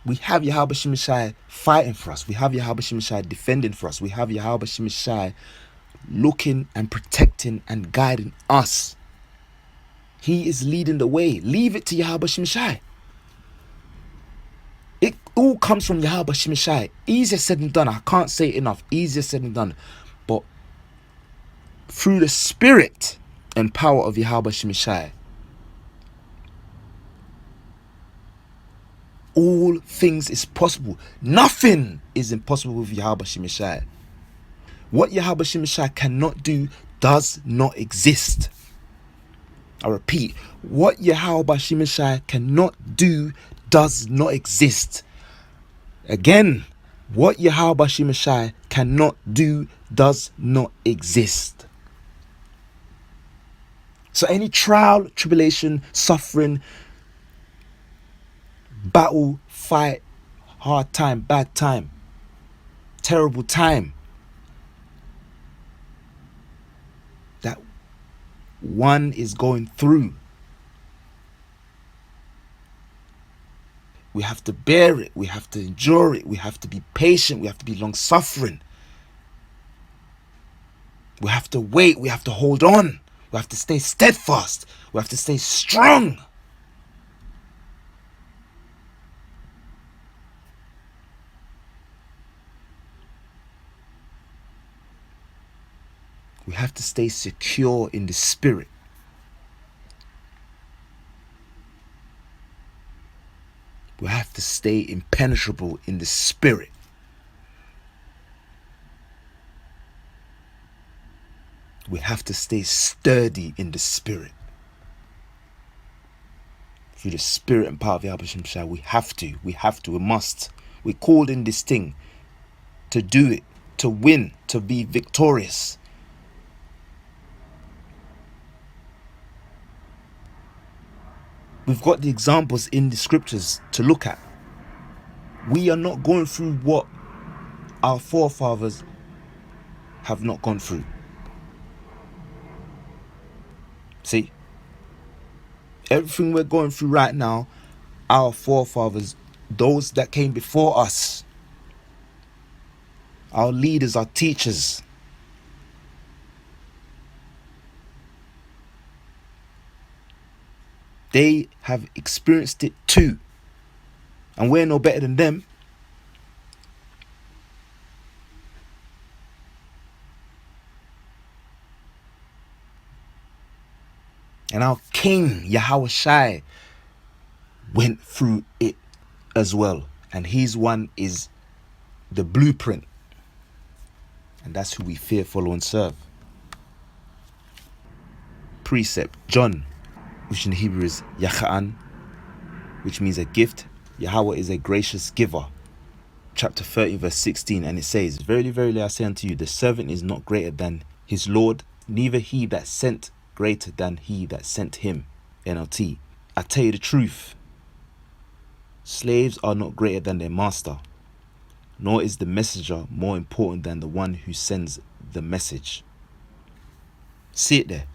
Speaker 1: We have Yahawah Bashim Yashai fighting for us. We have Yahawah Bashim Yashai defending for us. We have Yahawah Bashim Yashai looking and protecting and guiding us. He is leading the way. Leave it to Yahawah Bashim Yashai. It all comes from Yahawah Bashim Yashai. Easier said than done. I can't say it enough. Easier said than done. But through the spirit and power of Yahawah Bashim Yashai, all things is possible. Nothing is impossible with Yahawah Bashim Yashai. What Yahawah Bashim Yashai cannot do does not exist. I repeat, what Yahawah Bashim Yashai cannot do does not exist. Again, what Yahawah Bashim Yashai cannot do does not exist. So any trial, tribulation, suffering, battle, fight, hard time, bad time, terrible time, that one is going through, we have to bear it, we have to endure it, we have to be patient, we have to be long suffering, we have to wait, we have to hold on, we have to stay steadfast, we have to stay strong. We have to stay secure in the spirit. We have to stay impenetrable in the spirit. We have to stay sturdy in the spirit. Through the spirit and power of Yahawah Bashim Yashai, we must. We're called in this thing to do it, to win, to be victorious. We've got the examples in the scriptures to look at. We are not going through what our forefathers have not gone through. See, everything we're going through right now, our forefathers, those that came before us, our leaders, our teachers, they have experienced it too. And we're no better than them. And our King, Yahawashi, went through it as well. And his one is the blueprint. And that's who we fear, follow, and serve. Precept, John, which in Hebrew is Yacha'an, which means a gift. Yahawah is a gracious giver. Chapter 30, verse 16, and it says, Verily, verily, I say unto you, the servant is not greater than his Lord, neither he that sent greater than he that sent him. NLT. I tell you the truth, slaves are not greater than their master, nor is the messenger more important than the one who sends the message. See it there.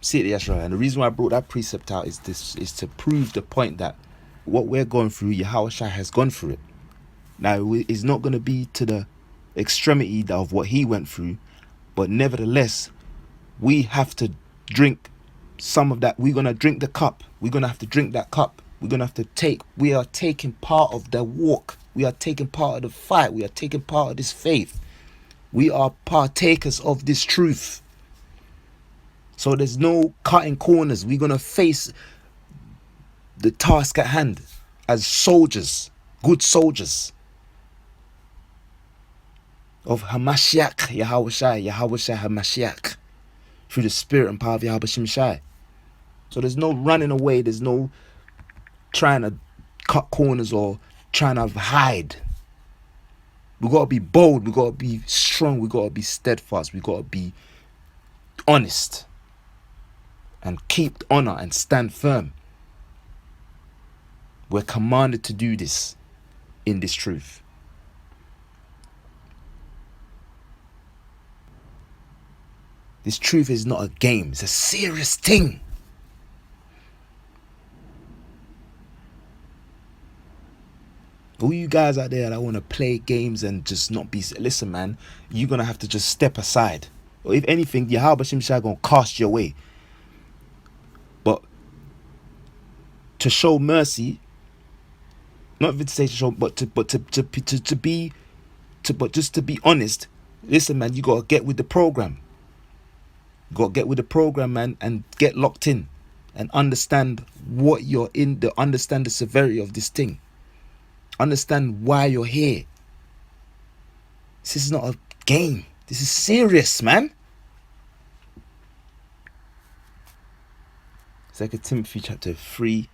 Speaker 1: See it there, Yashra. And the reason why I brought that precept out is to prove the point that what we're going through, Yahawashi has gone through it. Now, it's not going to be to the extremity of what he went through, but nevertheless, we have to drink some of that. We're going to drink the cup. We're going to have to drink that cup. We're going to have to we are taking part of the walk. We are taking part of the fight. We are taking part of this faith. We are partakers of this truth. So there's no cutting corners. We're going to face the task at hand as soldiers, good soldiers of Hamashiach, Yahawashi Hamashiach, through the spirit and power of Yahawashi. So there's no running away. There's no trying to cut corners or trying to hide. We got to be bold. We got to be strong. We got to be steadfast. We got to be honest and keep honor and stand firm. We're commanded to do this in this truth. This truth is not a game. It's a serious thing. All you guys out there that want to play games and just not be... Listen, man, you're going to have to just step aside. Or if anything, Yahawashi going to cast you away. But to show mercy, not even to say to show, but to be honest, listen, man, you got to get with the program. You got to get with the program, man, and get locked in and understand what you're in, understand the severity of this thing. Understand why you're here. This is not a game. This is serious, man. 2 Timothy chapter 3,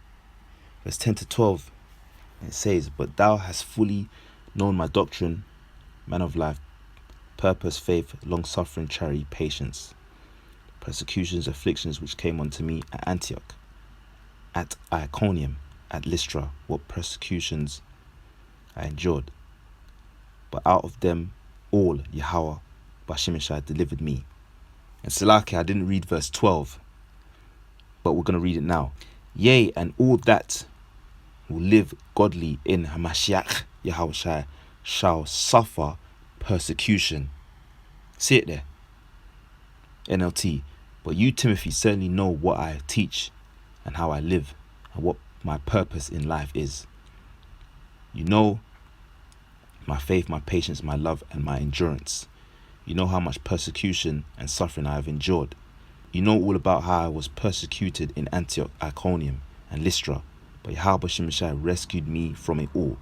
Speaker 1: verse 10 to 12. It says, But thou hast fully known my doctrine, man of life, purpose, faith, long-suffering, charity, patience, persecutions, afflictions which came unto me at Antioch, at Iconium, at Lystra, what persecutions I endured. But out of them all Yahawah Bashimishai delivered me. And Salaki, I didn't read verse 12, but we're going to read it now. Yea, and all that will live godly in Hamashiach Yahawashi shall suffer persecution. See it there. NLT. But you, Timothy, certainly know what I teach and how I live and what my purpose in life is. You know my faith, my patience, my love, and my endurance. You know how much persecution and suffering I have endured. You know all about how I was persecuted in Antioch, Iconium, and Lystra, but Yahawashi rescued me from it all.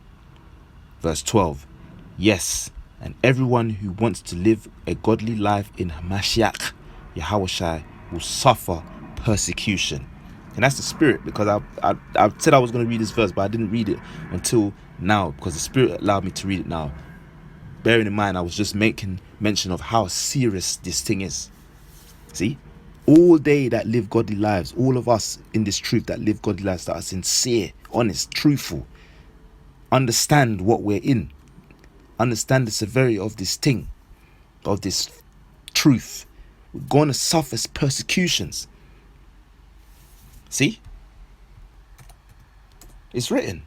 Speaker 1: Verse 12. Yes, and everyone who wants to live a godly life in Hamashiach, Yahawashi, will suffer persecution. And that's the spirit, because I said I was going to read this verse, but I didn't read it until now, because the spirit allowed me to read it now. Bearing in mind, I was just making mention of how serious this thing is. See? All they that live godly lives, all of us in this truth that live godly lives, that are sincere, honest, truthful, understand what we're in. understand the severity of this thing, of this truth. We're going to suffer persecutions. See? It's written.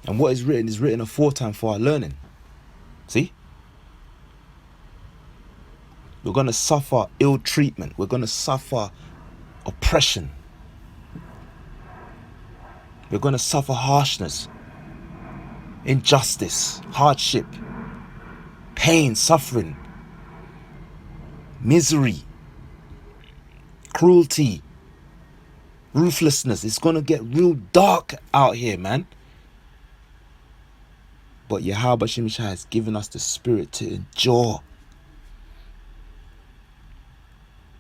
Speaker 1: And what is written aforetime for our learning. See? We're going to suffer ill treatment. We're going to suffer oppression. We're going to suffer harshness, injustice, hardship, pain, suffering, misery, cruelty, ruthlessness. It's going to get real dark out here, man. But Yahawashi has given us the spirit to endure.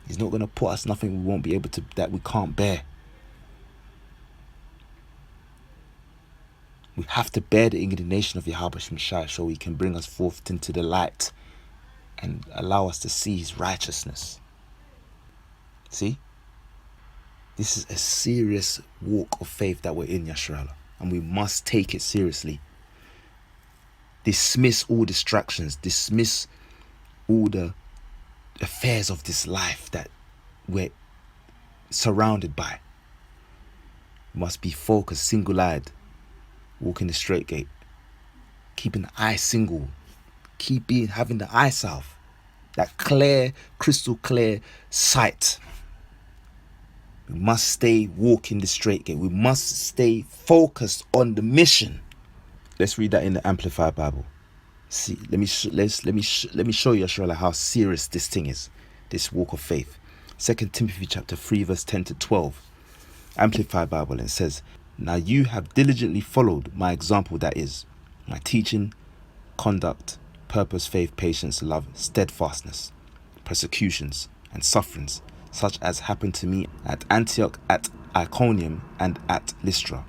Speaker 1: He's not going to put us nothing we won't be able to, that we can't bear. We have to bear the indignation of Yahawashi so he can bring us forth into the light and allow us to see his righteousness. See? This is a serious walk of faith that we're in, Yasharala, and we must take it seriously. Dismiss all distractions. Dismiss all the affairs of this life that we're surrounded by. We must be focused, single-eyed, walking the straight gate, keeping the eye single, having the eye salve, that clear, crystal clear sight. We must stay walking the straight gate. We must stay focused on the mission. Let's read that in the Amplified Bible. See, let me show you, Yasharala, how serious this thing is, this walk of faith. 2 Timothy chapter 3, verse 10 to 12. Amplified Bible, and it says, "Now you have diligently followed my example, that is, my teaching, conduct, purpose, faith, patience, love, steadfastness, persecutions, and sufferings, such as happened to me at Antioch, at Iconium, and at Lystra.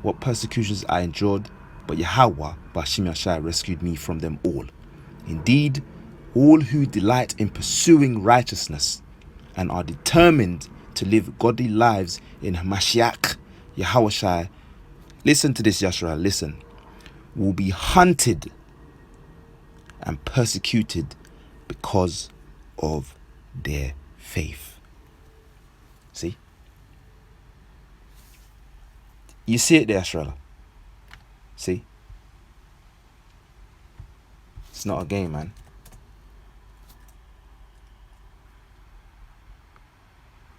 Speaker 1: What persecutions I endured, but Yahawah Bashim rescued me from them all. Indeed, all who delight in pursuing righteousness and are determined to live godly lives in Mashiach, Yahawashi," listen to this, Yashara, listen, "will be hunted and persecuted because of their faith." See? You see it there, Yashara? See? It's not a game, man.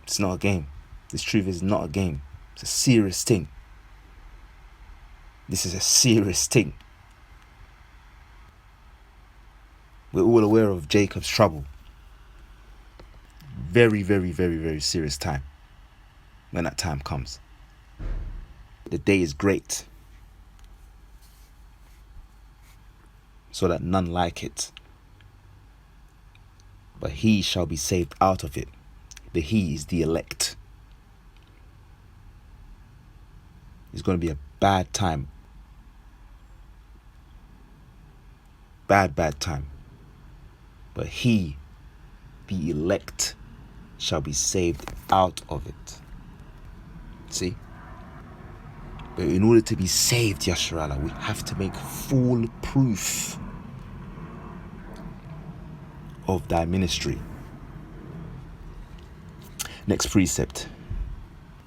Speaker 1: It's not a game. This truth is not a game. It's a serious thing. This is a serious thing. We're all aware of Jacob's trouble. Very, very, very, very serious time. When that time comes. The day is great, so that none like it. But he shall be saved out of it. The he is the elect. It's going to be a bad time. Bad time. But he, the elect, shall be saved out of it. See? But in order to be saved, Yasharala, we have to make full proof of thy ministry. Next precept.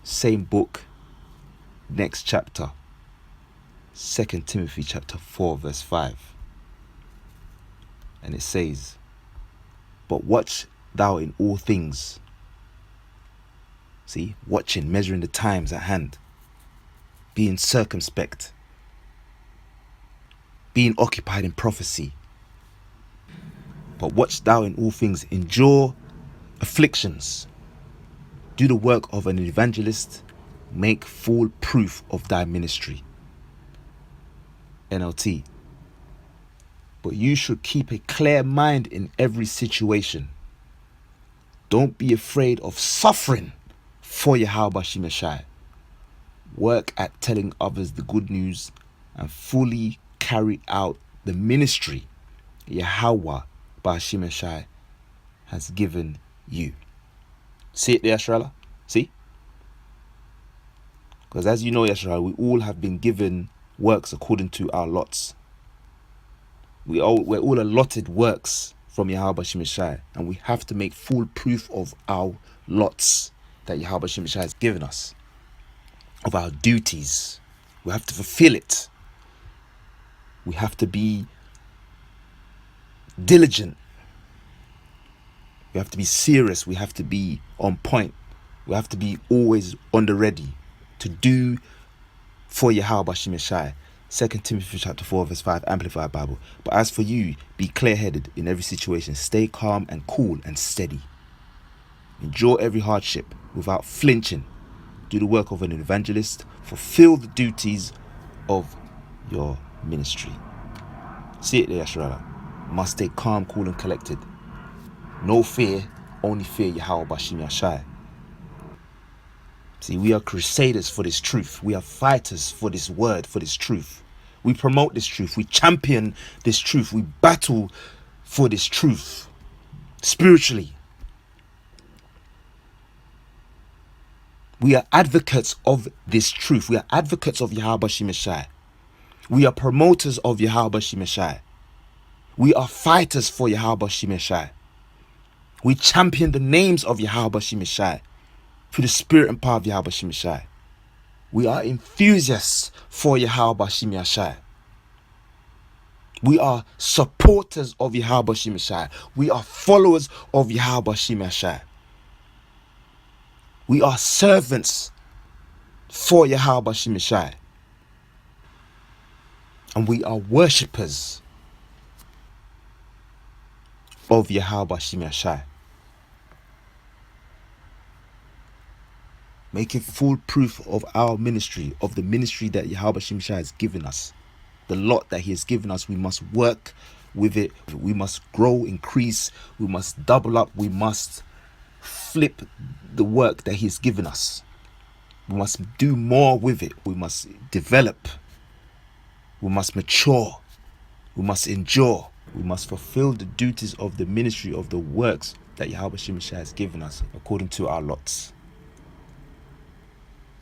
Speaker 1: Same book. Next chapter. 2 Timothy chapter 4, verse 5. And it says, "But watch thou in all things." See, watching, measuring the times at hand. Being circumspect. Being occupied in prophecy. "But watch thou in all things, endure afflictions. Do the work of an evangelist. Make full proof of thy ministry." NLT. "But you should keep a clear mind in every situation. Don't be afraid of suffering for Yahawashi Messiah. Work at telling others the good news and fully carry out the ministry Yahawah Bashim Messiah has given you." See it there, Yasharala? See? Because as you know, Yasharala, we all have been given works according to our lots. We're all allotted works from Yahawashi Shai, and we have to make full proof of our lots that Yahawashi Shai has given us, of our duties. We have to fulfill it. We have to be diligent. We have to be serious. We have to be on point. We have to be always on the ready to do for Yahawashi Shai. 2 Timothy chapter 4 verse 5, Amplified Bible. But as for you, be clear-headed in every situation. Stay calm and cool and steady. Endure every hardship without flinching. Do the work of an evangelist. Fulfill the duties of your ministry. See it there, Yasharala. Must stay calm, cool and collected. No fear, only fear Yahawah Bashim Yashai. See, we are crusaders for this truth. We are fighters for this word, for this truth. We promote this truth. We champion this truth. We battle for this truth spiritually. We are advocates of this truth. We are advocates of Yahawashi Messiah. We are promoters of Yahawashi Messiah. We are fighters for Yahawashi Messiah. We champion the names of Yahawashi Messiah through the spirit and power of Yahawashi Messiah. We are enthusiasts for Yahawashi Messiah. We are supporters of Yahawashi Messiah. We are followers of Yahawashi Messiah. We are servants for Yahawashi Messiah. And we are worshippers of Yahawashi Messiah. Making full proof of our ministry, of the ministry that Yahawashi Messiah has given us. The lot that he has given us, we must work with it. We must grow, increase. We must double up. We must flip the work that he has given us. We must do more with it. We must develop. We must mature. We must endure. We must fulfill the duties of the ministry of the works that Yahawashi Messiah has given us according to our lots.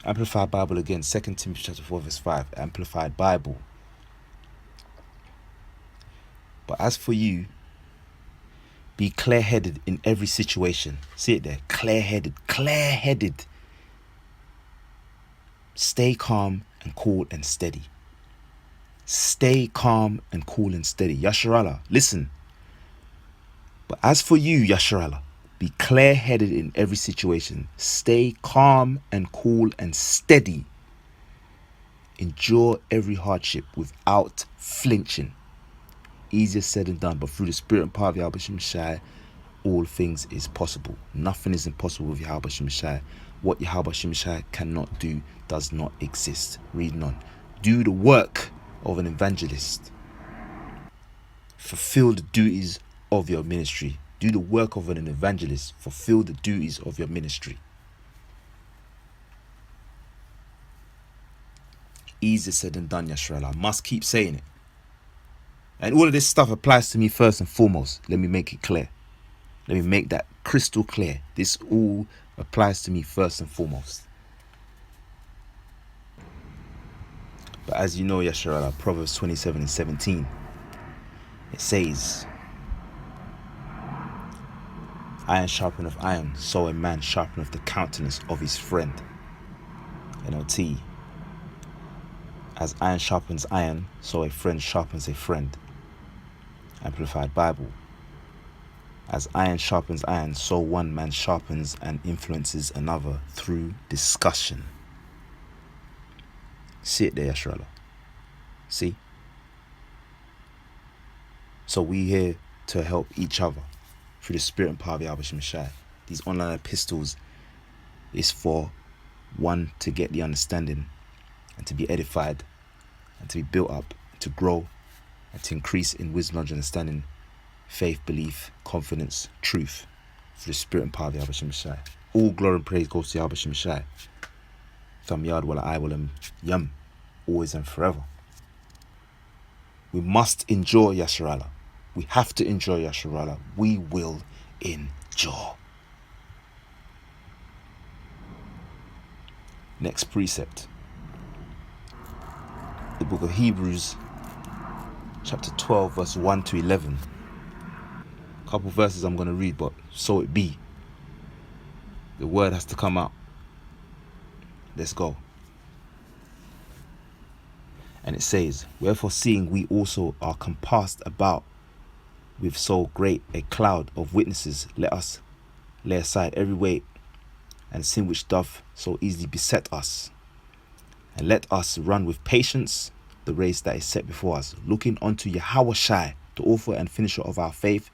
Speaker 1: Amplified Bible again, 2 Timothy chapter 4 verse 5, Amplified Bible. But as for you, be clear-headed in every situation. See it there, clear-headed, clear-headed. Stay calm and cool and steady. Stay calm and cool and steady. Yasharallah, listen. But as for you, Yasharallah, be clear-headed in every situation. Stay calm and cool and steady. Endure every hardship without flinching. Easier said than done, but through the spirit and power of Yahawashi Messiah, all things is possible. Nothing is impossible with Yahawashi Messiah. What Yahawashi Messiah cannot do does not exist. Reading on. Do the work of an evangelist. Fulfill the duties of your ministry. Do the work of an evangelist. Fulfill the duties of your ministry. Easier said than done, Yasharallah. I must keep saying it. And all of this stuff applies to me first and foremost. Let me make it clear. Let me make that crystal clear. This all applies to me first and foremost. But as you know, Yasharallah, Proverbs 27 and 17, it says, iron sharpeneth iron, so a man sharpeneth the countenance of his friend. NLT. As iron sharpens iron, so a friend sharpens a friend. Amplified Bible. As iron sharpens iron, so one man sharpens and influences another through discussion. See it there, Yasharallah. See? So we here to help each other through the spirit and power of Yahawashi Messiah. These online epistles is for one, to get the understanding and to be edified and to be built up, to grow and to increase in wisdom, knowledge, understanding, faith, belief, confidence, truth through the spirit and power of Yahawashi Messiah. All glory and praise goes to Yahawashi Messiah. From Yad Wala I Wala Yam, always and forever. We must endure, Yasharallah. We have to enjoy, Yasharallah. We will endure. Next precept. the book of Hebrews, chapter 12, verse 1 to 11. A couple verses I'm going to read, but so it be. The word has to come out. Let's go. And it says, wherefore seeing we also are compassed about with so great a cloud of witnesses, let us lay aside every weight and sin which doth so easily beset us, and let us run with patience the race that is set before us, looking unto Yahawashi, the author and finisher of our faith,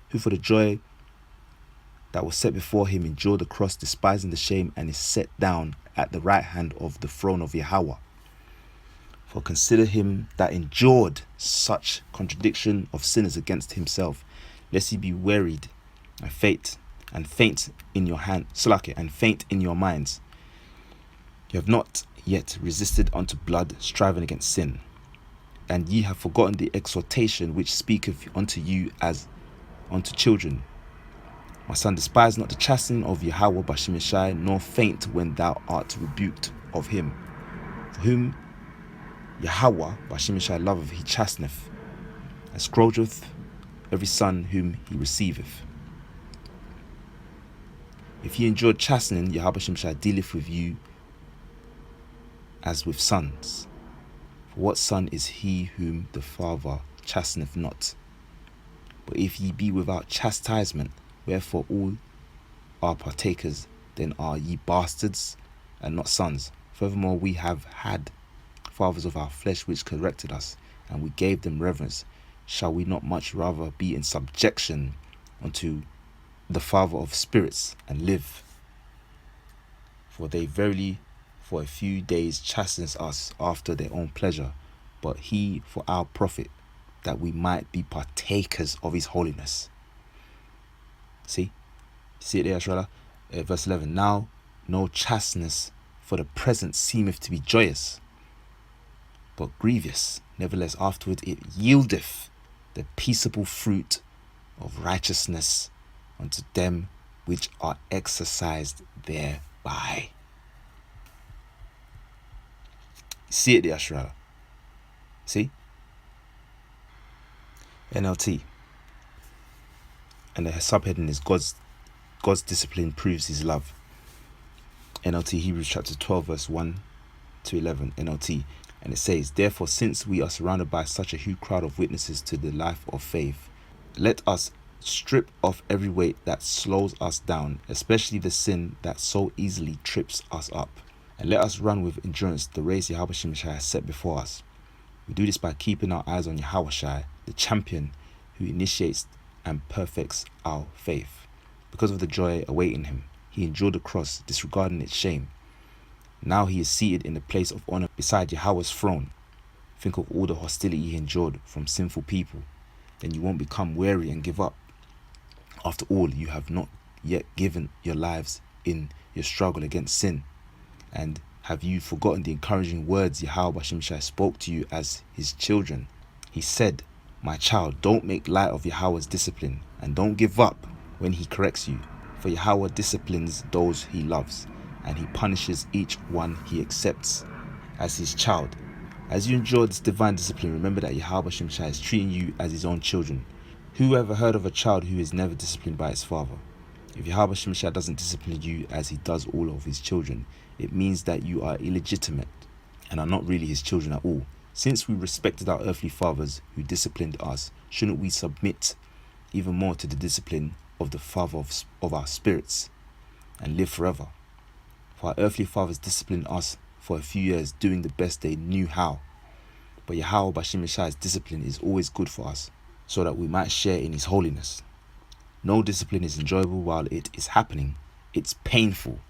Speaker 1: who for the joy that was set before him endured the cross, despising the shame, and is set down at the right hand of the throne of Yahawah. For consider him that endured such contradiction of sinners against himself, lest he be wearied and faint in your hand, and faint in your minds. You have not yet resisted unto blood, striving against sin, and ye have forgotten the exhortation which speaketh unto you as unto children. My son, despise not the chastening of Yahawah Bashimeshai, nor faint when thou art rebuked of him. For whom Yahawah Bashimeshai loveth, he chasteneth, and scourgeth every son whom he receiveth. If ye endured chastening, Yahawah Bashimeshai dealeth with you as with sons. For what son is he whom the Father chasteneth not? But if ye be without chastisement, wherefore all are partakers, then are ye bastards and not sons. Furthermore, we have had fathers of our flesh which corrected us, and we gave them reverence. Shall we not much rather be in subjection unto the Father of spirits and live? For they verily for a few days chastens us after their own pleasure, but he for our profit, that we might be partakers of his holiness. See it there, Ashrala? Verse 11. Now no chasteness for the present seemeth to be joyous, but grievous. Nevertheless afterward it yieldeth the peaceable fruit of righteousness unto them which are exercised thereby. See it there, Ashrala? See? NLT. And the subheading is God's discipline proves his love. NLT, Hebrews chapter 12, verse 1 to 11. NLT. And it says, therefore, since we are surrounded by such a huge crowd of witnesses to the life of faith, let us strip off every weight that slows us down, especially the sin that so easily trips us up. And let us run with endurance the race Yahawashi has set before us. We do this by keeping our eyes on Yahawashi, the champion who initiates and perfects our faith. Because of the joy awaiting him, he endured the cross, disregarding its shame. Now he is seated in the place of honor beside Yahawah's throne. Think of all the hostility he endured from sinful people. Then you won't become weary and give up. After all, you have not yet given your lives in your struggle against sin. And have you forgotten the encouraging words Yahawah Bashimshai spoke to you as his children? He said, my child, don't make light of Yahawah's discipline, and don't give up when he corrects you. For Yahawah disciplines those he loves, and he punishes each one he accepts as his child. As you endure this divine discipline, remember that Yahawah Bashimshai is treating you as his own children. Who ever heard of a child who is never disciplined by his father? If Yahawah Bashimshai doesn't discipline you as he does all of his children, it means that you are illegitimate and are not really his children at all. Since we respected our earthly fathers who disciplined us, shouldn't we submit even more to the discipline of the Father of our spirits and live forever? For our earthly fathers disciplined us for a few years, doing the best they knew how. But Yahawah Bashimshai's discipline is always good for us, so that we might share in his holiness. No discipline is enjoyable while it is happening. It's painful.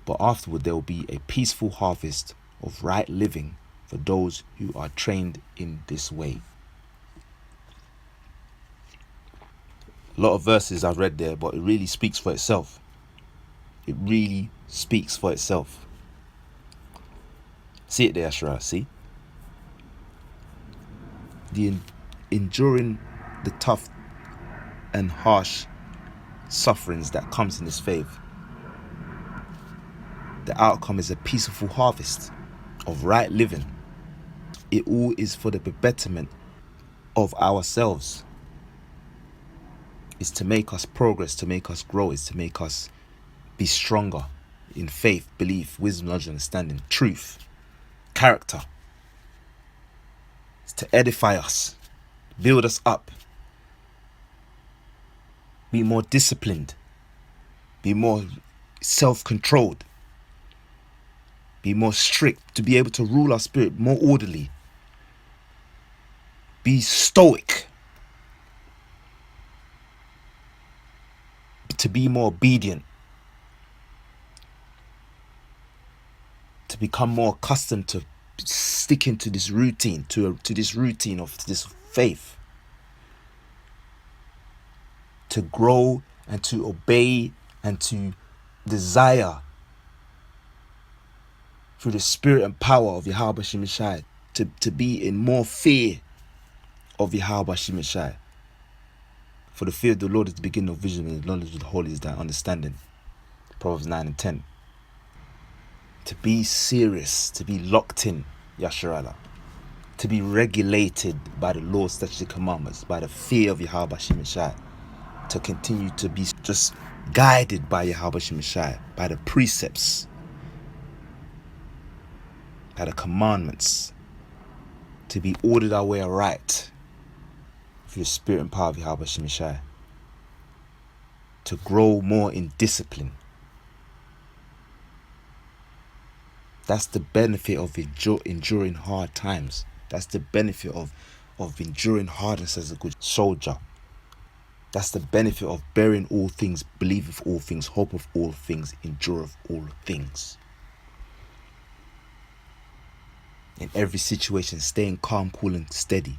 Speaker 1: But afterward there will be a peaceful harvest of right living for those who are trained in this way. A lot of verses I've read there, but it really speaks for itself. It really speaks for itself. See it there, Ashra, see? Enduring the tough and harsh sufferings that comes in this faith, the outcome is a peaceful harvest of right living It all is for the betterment of ourselves. It's to make us progress, to make us grow. It's to make us be stronger in faith, belief, wisdom, knowledge, understanding, truth, character. It's to edify us, build us up, be more disciplined, be more self-controlled, be more strict, to be able to rule our spirit more orderly, be stoic, to be more obedient, to become more accustomed to sticking to this routine, to this routine of this faith, to grow and to obey and to desire through the spirit and power of Yahawashi, to be in more fear of Yahawashi. For the fear of the Lord is the beginning of vision, and the knowledge of the Holy is thy understanding. Proverbs 9 and 10. To be serious, to be locked in, Yasharala. To be regulated by the Lord's statutes and commandments, by the fear of Yahawashi. To continue to be just guided by Yahawashi, by the precepts, by the commandments. To be ordered our way aright through the spirit and power of Yahawashi. To grow more in discipline. That's the benefit of enduring hard times. That's the benefit of enduring hardness as a good soldier. That's the benefit of bearing all things, believe of all things, hope of all things, endure of all things. In every situation, staying calm, cool and steady,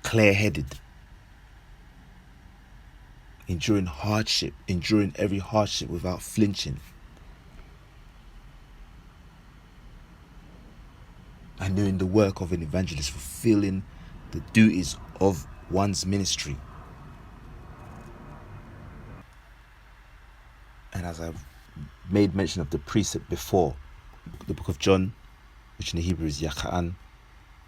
Speaker 1: clear-headed. Enduring every hardship without flinching. And doing the work of an evangelist, fulfilling the duties of one's ministry. And as I've made mention of the precept before, the book of John, which in the Hebrew is Yahawah,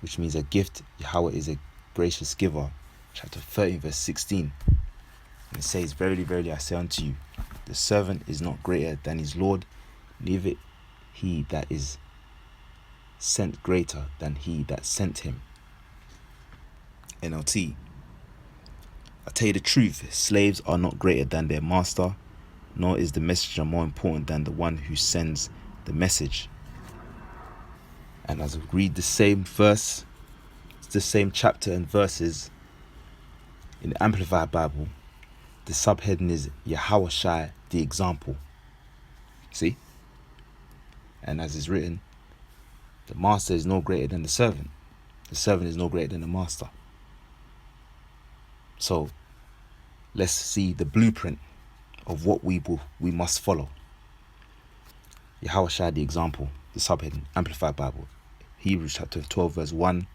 Speaker 1: which means a gift. Yahawah is a gracious giver. Chapter 13 verse 16. And it says, verily, verily, I say unto you, the servant is not greater than his Lord, neither he that is sent greater than he that sent him. NLT. I tell you the truth, slaves are not greater than their master, nor is the messenger more important than the one who sends the message. And as we read the same verse, the same chapter and verses in the Amplified Bible, the subheading is Yahawashi, the example. See? And as is written, the master is no greater than the servant. The servant is no greater than the master. So, let's see the blueprint of what we must follow. Yahawashi, the example, the subheading, Amplified Bible, Hebrews chapter 12 verse 1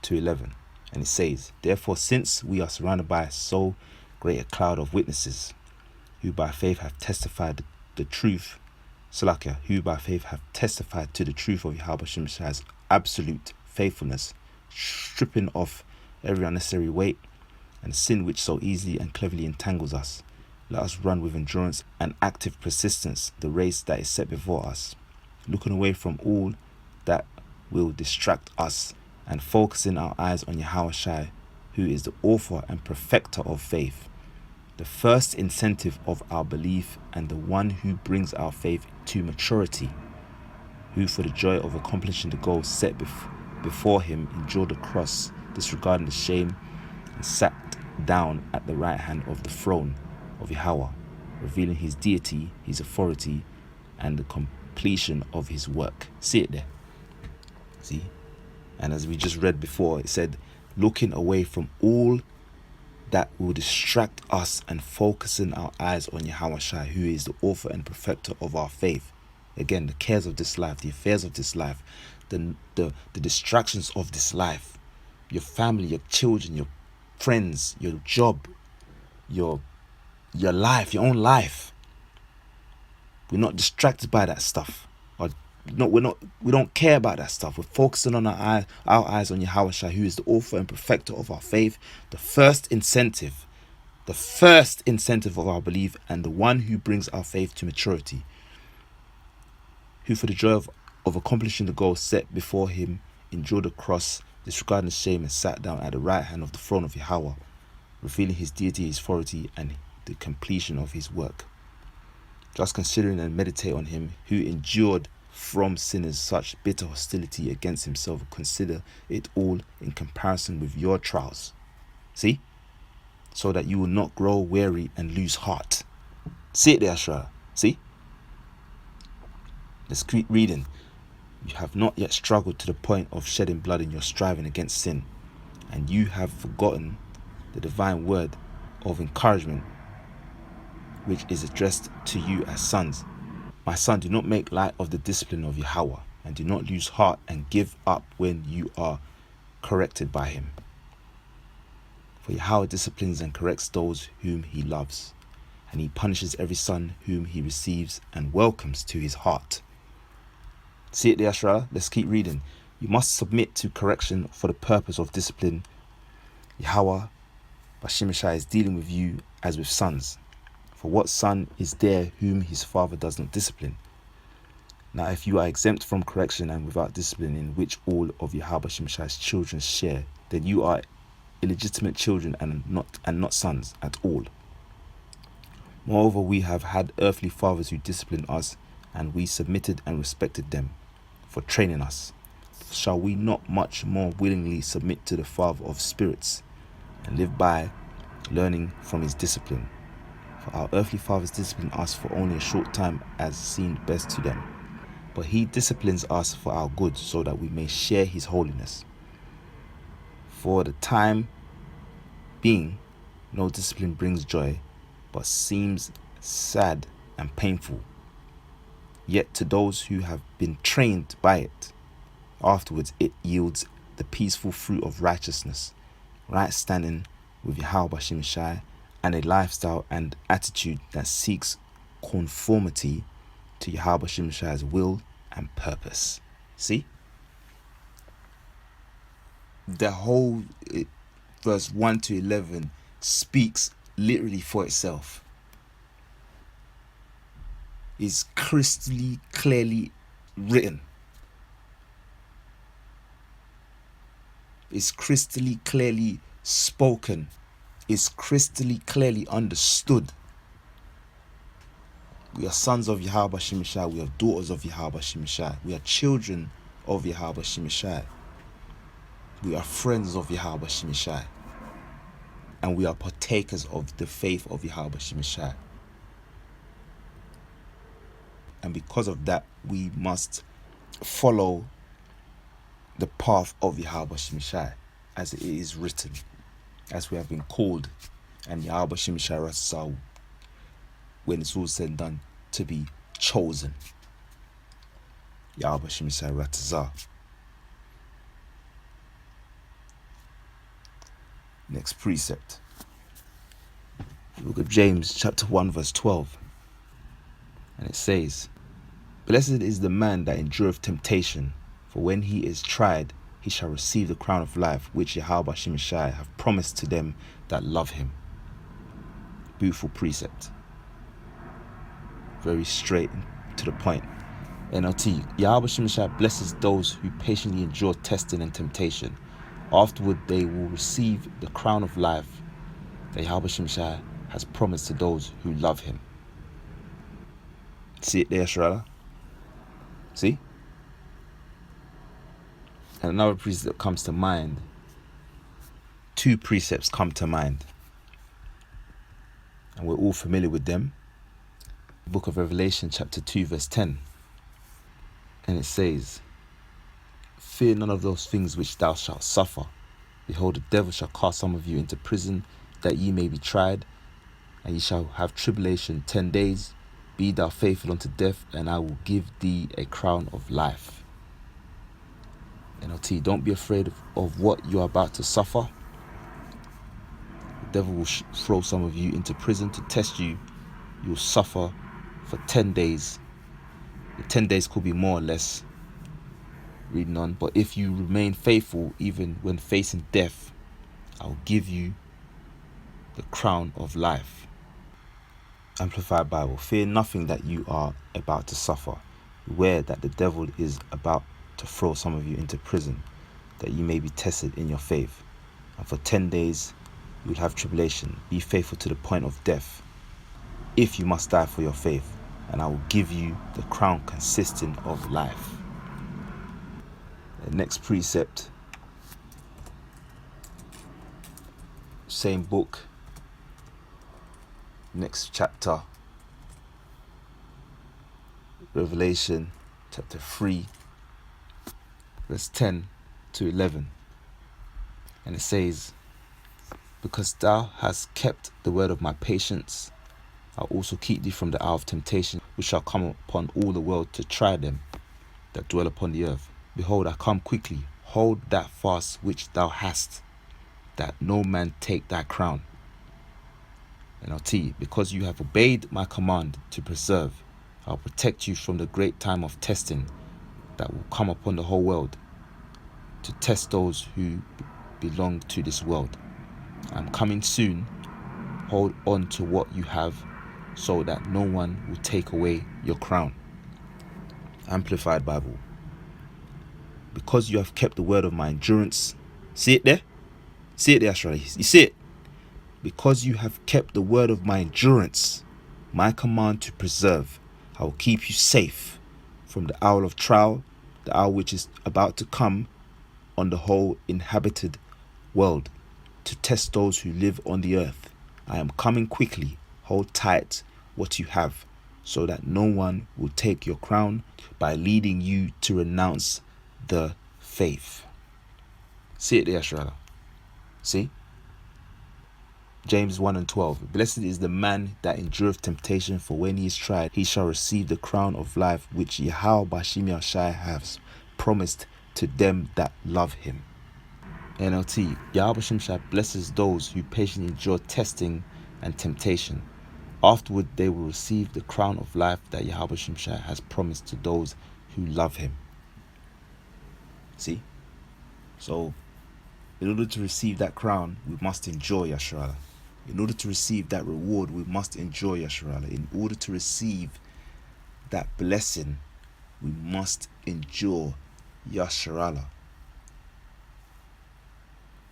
Speaker 1: to 11. And it says, therefore, since we are surrounded by so great a cloud of witnesses, who by faith have testified the truth, who by faith have testified to the truth of Yahawashi absolute faithfulness, stripping off every unnecessary weight and sin which so easily and cleverly entangles us, let us run with endurance and active persistence the race that is set before us, looking away from all that will distract us and focusing our eyes on Yahawashi, who is the author and perfecter of faith, the first incentive of our belief and the one who brings our faith to maturity, who for the joy of accomplishing the goal set before him endured the cross, disregarding the shame, and sat down at the right hand of the throne of Yahawah, revealing his deity, his authority, and the completion of his work. See it there? See? And as we just read before, it said, looking away from all that will distract us and focusing our eyes on Yahawashi, who is the author and perfecter of our faith. Again, the cares of this life, the affairs of this life, the distractions of this life, your family, your children, your friends, your job, your life, your own life. We're not distracted by that stuff. Or we don't care about that stuff. We're focusing on our eyes on Yahawashi, who is the author and perfecter of our faith, the first incentive of our belief, and the one who brings our faith to maturity, who for the joy of accomplishing the goal set before him endured the cross, disregarding shame, and sat down at the right hand of the throne of Yahawah, revealing his deity, his authority, and the completion of his work. Just considering and meditate on him who endured from sinners such bitter hostility against himself, consider it all in comparison with your trials. See? So that you will not grow weary and lose heart. See it there, Ashra. See? Let's keep reading. You have not yet struggled to the point of shedding blood in your striving against sin, and you have forgotten the divine word of encouragement which is addressed to you as sons. My son, do not make light of the discipline of Yahawah, and do not lose heart and give up when you are corrected by him. For Yahawah disciplines and corrects those whom he loves, and he punishes every son whom he receives and welcomes to his heart. See it there, Ashra? Let's keep reading. You must submit to correction for the purpose of discipline. Yahawah, Bashimashai, is dealing with you as with sons. For what son is there whom his father does not discipline? Now, if you are exempt from correction and without discipline, in which all of Yahawah Shimshai's children share, then you are illegitimate children and not sons at all. Moreover, we have had earthly fathers who disciplined us, and we submitted and respected them for training us. Shall we not much more willingly submit to the Father of spirits and live by learning from his discipline? For our earthly fathers discipline us for only a short time as seemed best to them, but he disciplines us for our good, so that we may share his holiness. For the time being, no discipline brings joy, but seems sad and painful. Yet to those who have been trained by it, afterwards it yields the peaceful fruit of righteousness, right standing with Yahawah Shimshai, and a lifestyle and attitude that seeks conformity to Yahawah Shimshai's will and purpose. See? The whole verse 1 to 11 speaks literally for itself. It's crystally clearly written. It's crystally clearly spoken. Is crystally clearly understood. We are sons of Yahawah Shimshai. We are daughters of Yahawah Shimshai. We are children of Yahawah Shimshai. We are friends of Yahawah Shimshai. And we are partakers of the faith of Yahawah Shimshai. And because of that, we must follow the path of Yahawah Shimshai as it is written, as we have been called, and Yahawah Shimshai Ratsau, when it's all said and done, to be chosen. Yahawah Shimshai Ratzah. Next precept. The book of James, chapter 1, verse 12. And it says, Blessed is the man that endureth temptation, for when he is tried, he shall receive the crown of life, which Yahawah Shimshai have promised to them that love him. Beautiful precept. Very straight to the point. NLT. Yahawah Shimshai blesses those who patiently endure testing and temptation. Afterward, they will receive the crown of life that Yahawah Shimshai has promised to those who love him. See it there, Sharada? See? And another precept comes to mind. Two precepts come to mind, and we're all familiar with them. The book of Revelation, chapter 2, verse 10. And it says, Fear none of those things which thou shalt suffer. Behold, the devil shall cast some of you into prison, that ye may be tried, and ye shall have tribulation 10 days. Be thou faithful unto death, and I will give thee a crown of life. NLT, don't be afraid of what you are about to suffer. The devil will throw some of you into prison to test you. You'll suffer for 10 days. The 10 days could be more or less. Reading on. But if you remain faithful even when facing death, I will give you the crown of life. Amplified Bible. Fear nothing that you are about to suffer. Beware that the devil is about to throw some of you into prison, that you may be tested in your faith. And for 10 days you will have tribulation. Be faithful to the point of death, if you must die for your faith, and I will give you the crown consisting of life. The next precept, same book, next chapter, Revelation chapter 3, verse 10 to 11. And it says, because thou hast kept the word of my patience, I'll also keep thee from the hour of temptation, which shall come upon all the world to try them that dwell upon the earth. Behold, I come quickly. Hold that fast which thou hast, that no man take thy crown. NLT, because you have obeyed my command to preserve, I'll protect you from the great time of testing that will come upon the whole world, to test those who belong to this world. I'm coming soon. Hold on to what you have, so that no one will take away your crown. Amplified Bible. Because you have kept the word of my endurance. See it there? See it there, Australia? You see it? Because you have kept the word of my endurance, my command to preserve, I will keep you safe from the hour of trial, the hour which is about to come on the whole inhabited world, to test those who live on the earth. I am coming quickly. Hold tight what you have, so that no one will take your crown by leading you to renounce the faith. See it there, Australia? See? James 1 and 12. Blessed is the man that endureth temptation, for when he is tried, he shall receive the crown of life which Yahawashi has promised to them that love him. NLT. Yahawashi blesses those who patiently endure testing and temptation. Afterward, they will receive the crown of life that Yahawashi has promised to those who love him. See? So, in order to receive that crown, we must endure Yasharala. In order to receive that reward, we must endure Yasharala. In order to receive that blessing, we must endure Yasharala.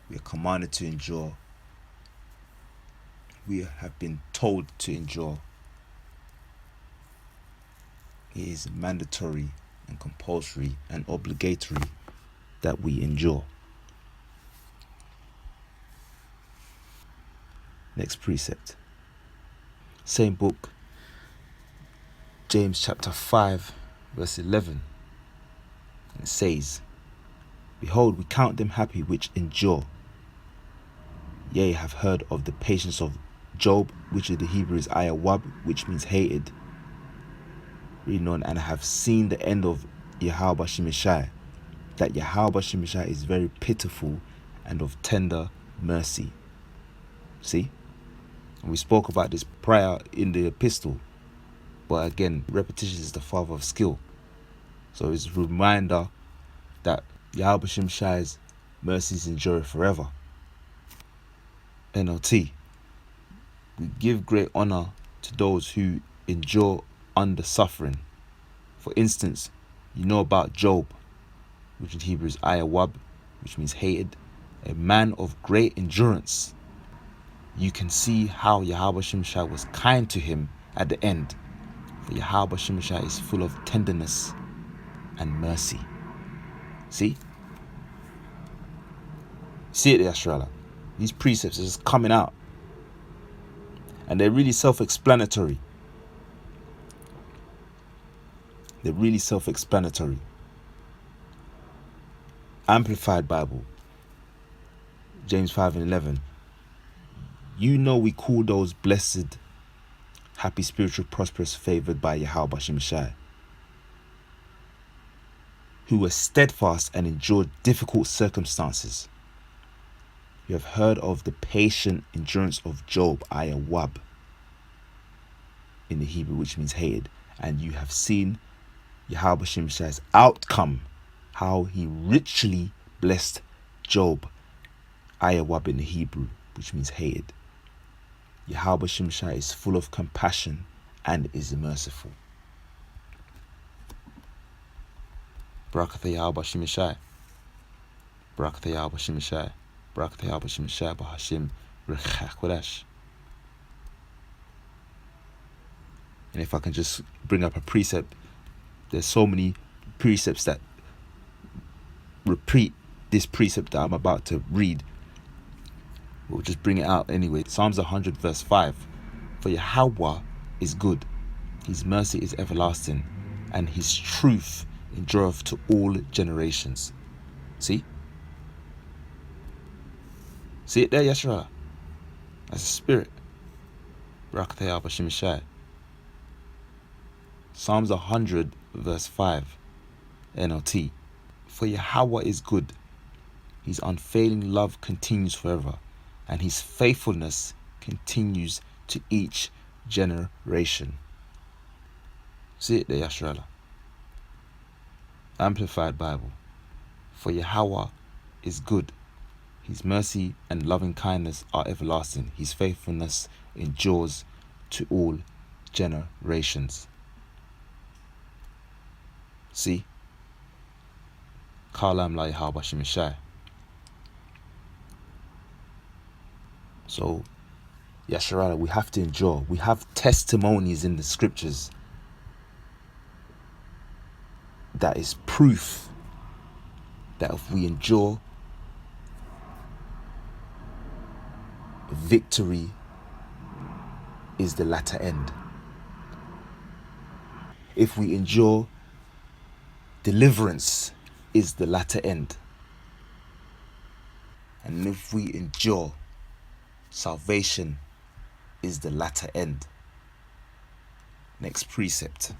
Speaker 1: We are commanded to endure. We have been told to endure. It is mandatory and compulsory and obligatory that we endure. Next precept. Same book. James chapter 5 verse 11. It says, behold, we count them happy which endure. Yea, have heard of the patience of Job, which in the Hebrew is Yahawah, which means hated. Reading on, and have seen the end of Yahawashi, that Yahawashi is very pitiful and of tender mercy. See? And we spoke about this prior in the epistle. But again, repetition is the father of skill. So it's a reminder that Yahawashi's mercies endure forever. NLT. We give great honor to those who endure under suffering. For instance, you know about Job, which in Hebrew is Yahawah, which means hated, a man of great endurance. You can see how Yahawashi was kind to him at the end. For Yahawashi is full of tenderness and mercy. See? See it there, Australia? These precepts are just coming out. And they're really self-explanatory. They're really self-explanatory. Amplified Bible. James 5 and 11. You know we call those blessed, happy, spiritual, prosperous, favored by Yahawashi, who were steadfast and endured difficult circumstances. You have heard of the patient endurance of Job, Yahawah, in the Hebrew, which means hated, and you have seen Yahawashi Messiah's outcome, how he richly blessed Job, Yahawah in the Hebrew, which means hated. Yahawashi Messiah is full of compassion and is merciful. Barakatha Yahawashi Messiah. Barakatha Yahawashi Messiah. Barakatha Yahawashi Messiah Bahashim Rechakodash. And if I can just bring up a precept, there's so many precepts that repeat this precept that I'm about to read. We'll just bring it out anyway. Psalms 100 verse 5. For Yahawah is good, his mercy is everlasting, and his truth endureth to all generations. See? See it there, Yeshua? That's a spirit. Barakatha Yahawashi Messiah. Psalms 100 verse 5. NLT. For Yahawah is good, his unfailing love continues forever, and his faithfulness continues to each generation. See it there, Yashrala. Amplified Bible. For Yahawah is good, his mercy and loving kindness are everlasting, his faithfulness endures to all generations. See? Kalam la Yahawashi Messiah. So, Yasharala, we have to endure. We have testimonies in the scriptures that is proof that if we endure, victory is the latter end. If we endure, deliverance is the latter end. And if we endure, salvation is the latter end. Next precept.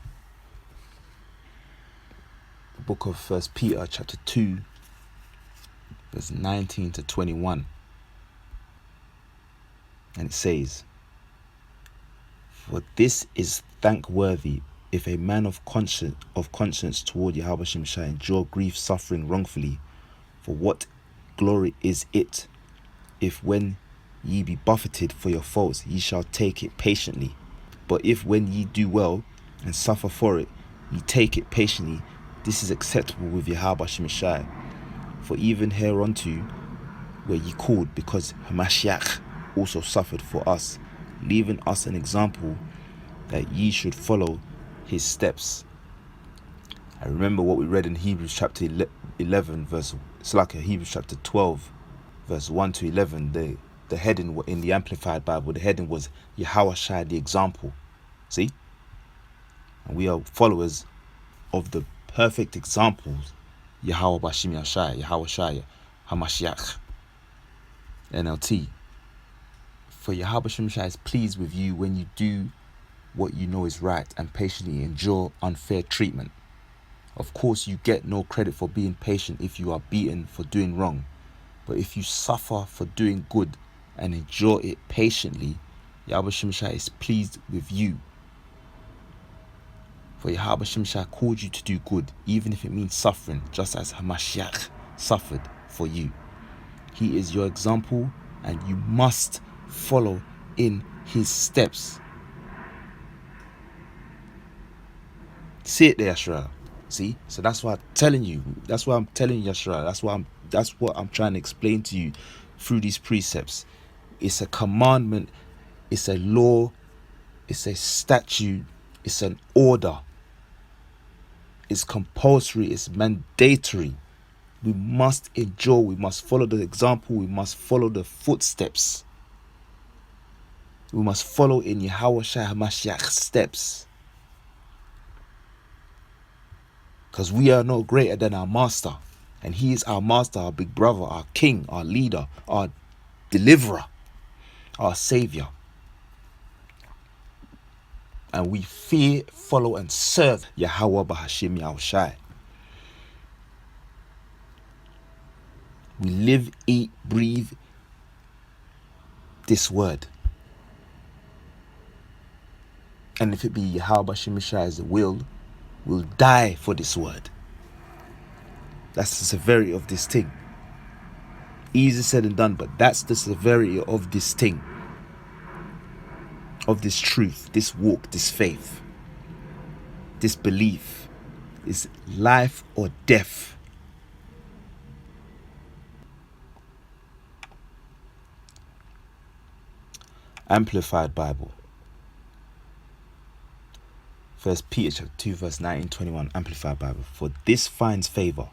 Speaker 1: The book of 1 Peter chapter 2 verse 19 to 21. And it says, for this is thankworthy if a man of conscience toward Yahawashi Messiah endure grief suffering wrongfully. For what glory is it if when ye be buffeted for your faults ye shall take it patiently? But if when ye do well and suffer for it ye take it patiently, this is acceptable with Yahawashi Messiah. For even hereunto were ye called, because Hamashiach also suffered for us, leaving us an example that ye should follow his steps. I remember what we read in Hebrews chapter 11 verse, it's like Hebrews chapter 12 verse 1 to 11. The heading in the Amplified Bible, the heading was Yahawashi, the example. See? And we are followers of the perfect examples, Yahawashi, Hamashiach. NLT. For Yahawashi Messiah is pleased with you when you do what you know is right and patiently endure unfair treatment. Of course, you get no credit for being patient if you are beaten for doing wrong. But if you suffer for doing good and endure it patiently, Yahawashi Messiah is pleased with you. For Yahawashi Messiah called you to do good, even if it means suffering, just as Hamashiach suffered for you. He is your example, and you must follow in his steps. See it there, Yashra. See? So that's what I'm telling you. That's what I'm telling you, Yashra. That's what I'm trying to explain to you through these precepts. It's a commandment, it's a law, it's a statute, it's an order. It's compulsory, it's mandatory. We must endure, we must follow the example, we must follow the footsteps. We must follow in Yahawashi Hamashiach's steps. Because we are no greater than our master. And he is our master, our big brother, our king, our leader, our deliverer, our savior. And we fear, follow, and serve Yahawah Bahashim Yahawashi. We live, eat, breathe this word. And if it be Yahawashi Messiah's will, will die for this word. That's the severity of this thing. Easy said and done, but that's the severity of this thing. Of this truth, this walk, this faith, this belief. Is life or death. Amplified Bible. 1 Peter chapter 2 verse 19-21 Amplified Bible. For this finds favor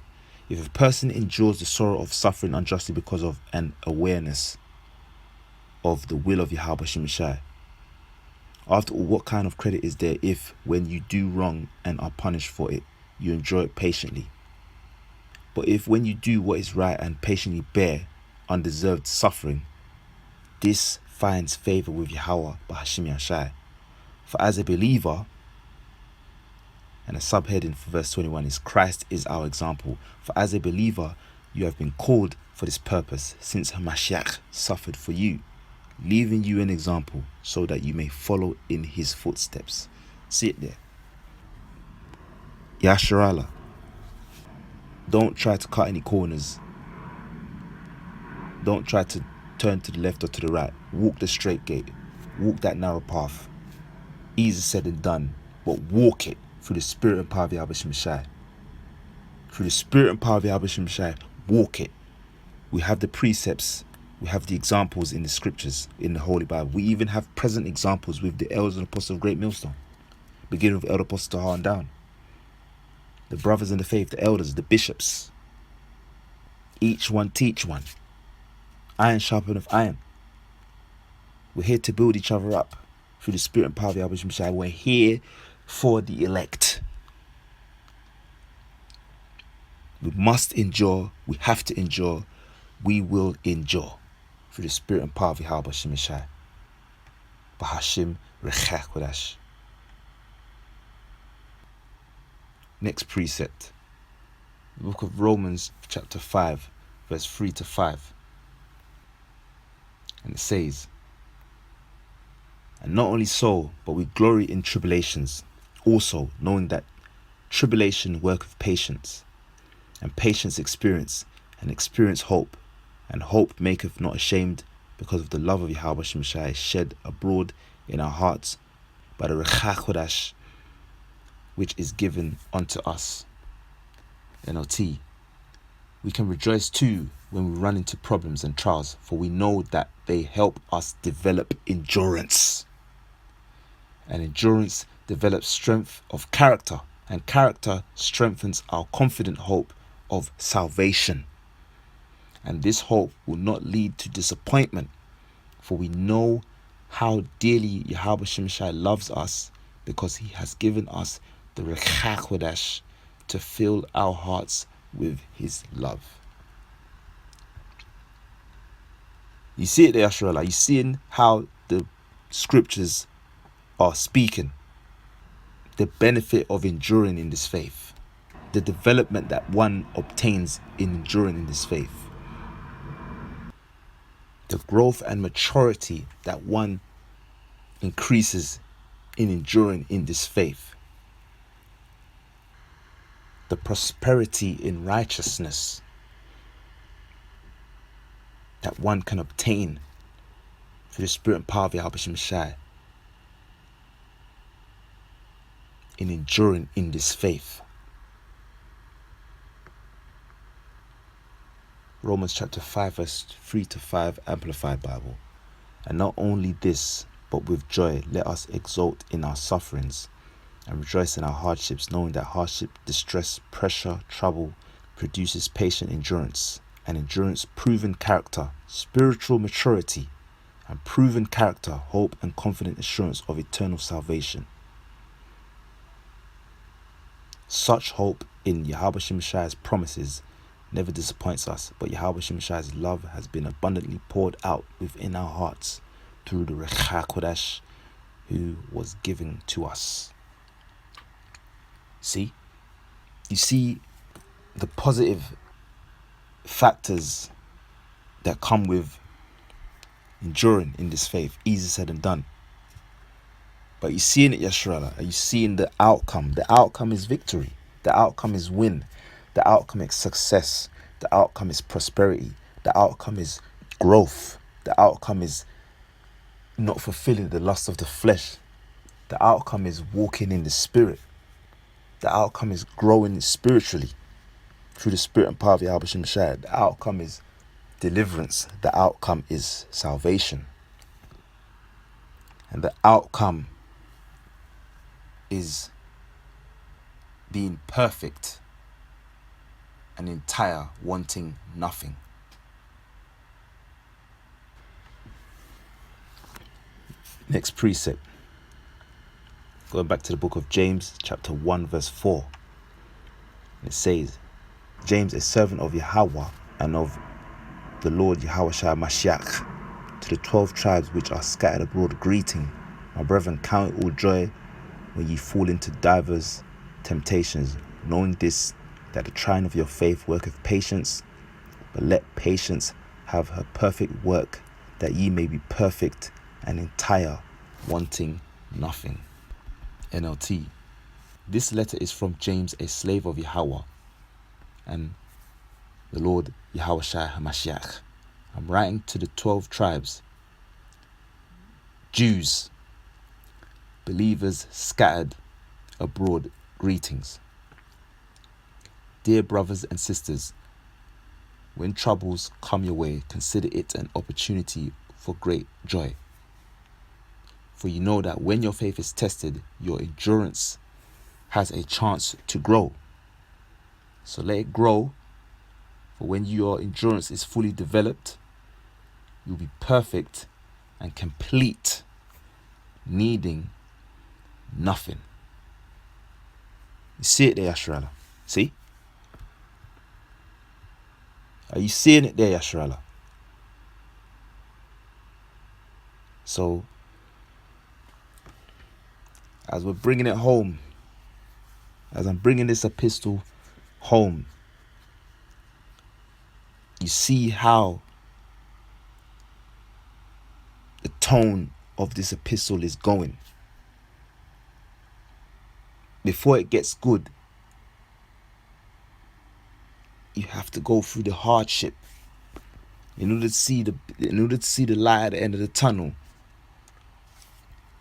Speaker 1: if a person endures the sorrow of suffering unjustly because of an awareness of the will of Yahawashi. After all, what kind of credit is there if, when you do wrong and are punished for it, you enjoy it patiently? But if when you do what is right and patiently bear undeserved suffering, this finds favor with Yahawah Yahawashi. For as a believer, and a subheading for verse 21 is Christ is our example. For as a believer, you have been called for this purpose, since Mashiach suffered for you, leaving you an example so that you may follow in his footsteps. See it there. Yasharala. Don't try to cut any corners. Don't try to turn to the left or to the right. Walk the straight gate. Walk that narrow path. Easy said and done, but walk it through the spirit and power of Yahawashi. Through the spirit and power of Yahawashi, walk it. We have the precepts. We have the examples in the scriptures, in the Holy Bible. We even have present examples with the elders and apostles of Great Millstone. Beginning with Elder Apostle Taha and down. The brothers in the faith, the elders, the bishops. Each one teach one. Iron sharpeneth iron. We're here to build each other up through the spirit and power of Yahawashi. We're here for the elect. We must endure. We have to endure. We will endure through the spirit and power of Yahawashi. Bahashim Rechach Kodash. Next precept. The book of Romans chapter 5 verse 3-5. And it says, and not only so, but we glory in tribulations, also knowing that tribulation worketh patience, and patience experience, and experience hope, and hope maketh not ashamed, because of the love of Yahawashi shed abroad in our hearts by the Rechach Kodash, which is given unto us. NLT. We can rejoice too when we run into problems and trials, for we know that they help us develop endurance. And endurance develops strength of character, and character strengthens our confident hope of salvation. And this hope will not lead to disappointment, for we know how dearly Yahawashi loves us, because he has given us the Rechach Kodash to fill our hearts with his love. You see it there, Asherallah. You seeing how the scriptures are speaking. The benefit of enduring in this faith. The development that one obtains in enduring in this faith. The growth and maturity that one increases in enduring in this faith. The prosperity in righteousness that one can obtain through the spirit and power of Yahawashi in enduring in this faith. Romans chapter 5 verse 3-5 Amplified Bible. And not only this, but with joy let us exult in our sufferings and rejoice in our hardships, knowing that hardship, distress, pressure, trouble produces patient endurance, and endurance proven character, spiritual maturity, and proven character, hope and confident assurance of eternal salvation. Such hope in Yahawashi promises never disappoints us, but Yahawashi love has been abundantly poured out within our hearts through the Rechach Kodash who was given to us. See? You see the positive factors that come with enduring in this faith. Easy said and done. But you seeing it, Yashrala? Are you seeing the outcome? The outcome is victory. The outcome is win. The outcome is success. The outcome is prosperity. The outcome is growth. The outcome is not fulfilling the lust of the flesh. The outcome is walking in the spirit. The outcome is growing spiritually through the spirit and power of Yahawashi. The outcome is deliverance. The outcome is salvation. And the outcome is being perfect and entire, wanting nothing. Next precept. Going back to the book of James, chapter 1, verse 4. It says, James, a servant of Yahawah and of the Lord Yahawashi Mashiach, to the 12 tribes which are scattered abroad, greeting. My brethren, count it all joy when ye fall into divers temptations, knowing this, that the trying of your faith worketh patience. But let patience have her perfect work, that ye may be perfect and entire, wanting nothing. NLT. This letter is from James, a slave of Yahawah and the Lord Yahawashi HaMashiach. I'm writing to the 12 tribes, Jews, believers scattered abroad, greetings. Dear brothers and sisters, when troubles come your way, consider it an opportunity for great joy. For you know that when your faith is tested, your endurance has a chance to grow. So let it grow, for when your endurance is fully developed, you'll be perfect and complete, needing nothing. You see it there, Yashrala? See? Are you seeing it there, Yashrala? So, as we're bringing it home, as I'm bringing this epistle home, you see how the tone of this epistle is going. Before it gets good, you have to go through the hardship in order to see the light at the end of the tunnel.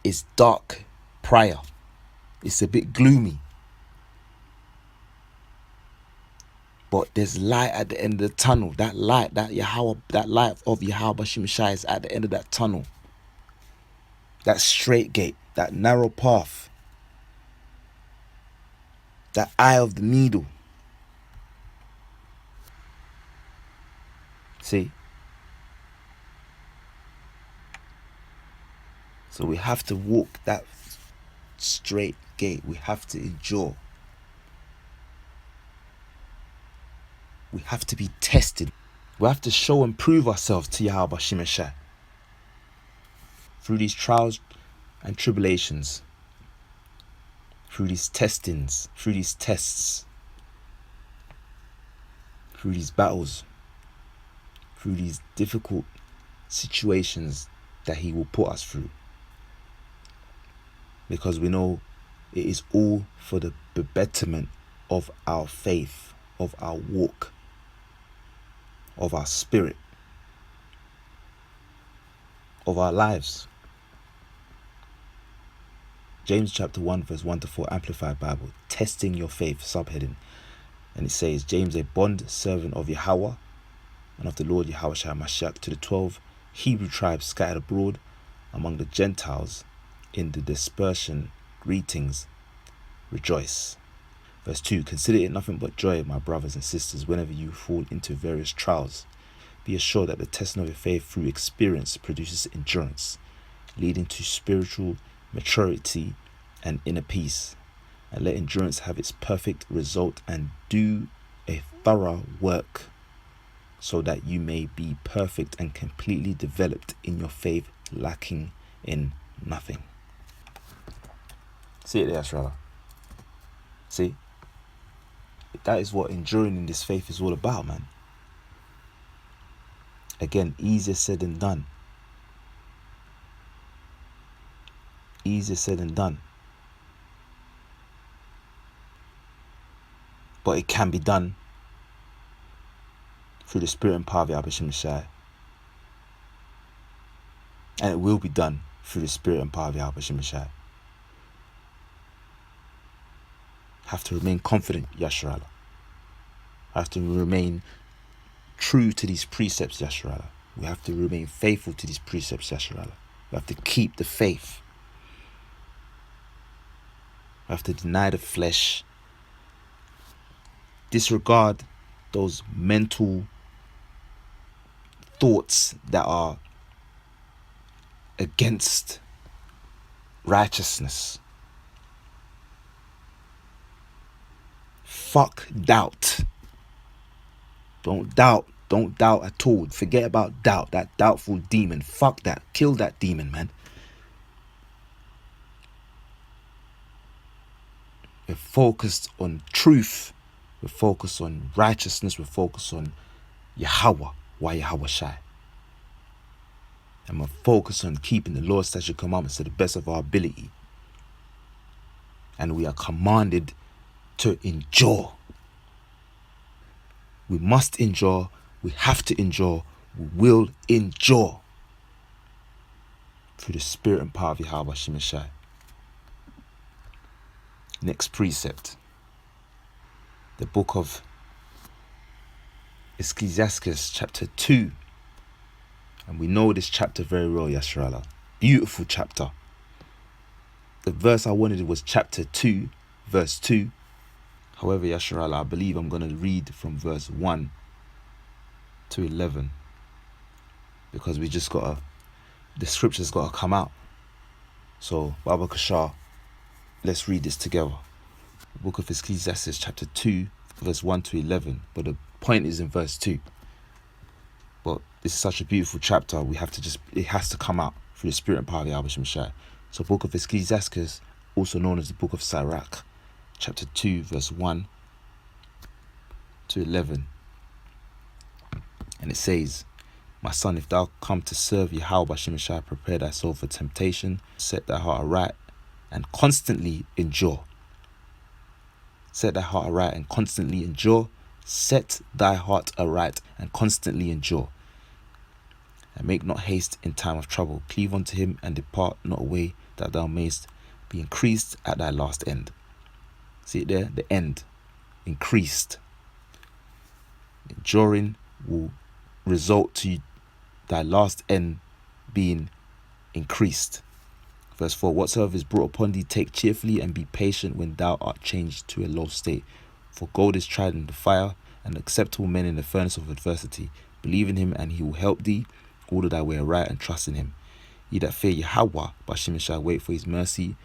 Speaker 1: It's dark prior. It's a bit gloomy. But there's light at the end of the tunnel. That light, that light of Yahawashi is at the end of that tunnel. That straight gate, that narrow path, that eye of the needle. See? So we have to walk that straight gate. We have to endure. We have to be tested. We have to show and prove ourselves to Yahawashi through these trials and tribulations, through these testings, through these tests, through these battles, through these difficult situations that he will put us through. Because we know it is all for the betterment of our faith, of our walk, of our spirit, of our lives. James chapter 1 verse 1 to 4 Amplified Bible, testing your faith, subheading. And it says, James, a bond servant of Yahawah and of the Lord Yahawashi Mashiach, to the 12 Hebrew tribes scattered abroad among the Gentiles in the dispersion, greetings, rejoice. Verse 2, consider it nothing but joy, my brothers and sisters, whenever you fall into various trials. Be assured that the testing of your faith through experience produces endurance, leading to spiritual maturity and inner peace. And let endurance have its perfect result, and do a thorough work, so that you may be perfect and completely developed in your faith, lacking in nothing. See it there, Ashrala? See? That is what enduring in this faith is all about, man. Again, easier said than done. Easier said than done. But it can be done through the spirit and power of Yahawashi Messiah. And it will be done through the spirit and power of Yahawashi Messiah. Have to remain confident, Yasharala. Have to remain true to these precepts, Yasharala. We have to remain faithful to these precepts, Yasharala. We have to keep the faith. We have to deny the flesh. Disregard those mental thoughts that are against righteousness. Fuck doubt. Don't doubt. Don't doubt at all. Forget about doubt. That doubtful demon. Fuck that. Kill that demon, man. We're focused on truth. We're focused on righteousness. We're focused on Yahawah, Yahawashi. And we're focused on keeping the Lord's statute commandments to the best of our ability. And we are commanded to endure. We must endure. We have to endure. We will endure through the spirit and power of Yahawashi Messiah. Next precept. The book of Ecclesiastes chapter 2. And we know this chapter very well, Yasharala. Beautiful chapter. The verse I wanted was chapter 2, verse 2. However, Yasharala, I believe I'm going to read from verse 1 to 11. Because we just got to, the scripture's got to come out. So, Baba Kashar, let's read this together. The book of Ecclesiastes chapter 2, verse 1 to 11. But the point is in verse 2. But this is such a beautiful chapter, we have to just, it has to come out through the spirit and power of Yahawashi Messiah. So book of Ecclesiastes, also known as the book of Sirach, chapter 2, verse 1 to 11. And it says, my son, if thou come to serve Yahawashi Messiah, prepare thy soul for temptation, set thy heart aright, and constantly endure. Set thy heart aright and constantly endure. Set thy heart aright and constantly endure. And make not haste in time of trouble. Cleave unto him and depart not away, that thou mayest be increased at thy last end. See it there? The end. Increased. Enduring will result to thy last end being increased. Verse 4, whatsoever is brought upon thee, take cheerfully and be patient when thou art changed to a low state. For gold is tried in the fire, and acceptable men in the furnace of adversity. Believe in him, and he will help thee. Order thy way aright, and trust in him. Ye that fear Yahawah, Bashim shall wait for his mercy,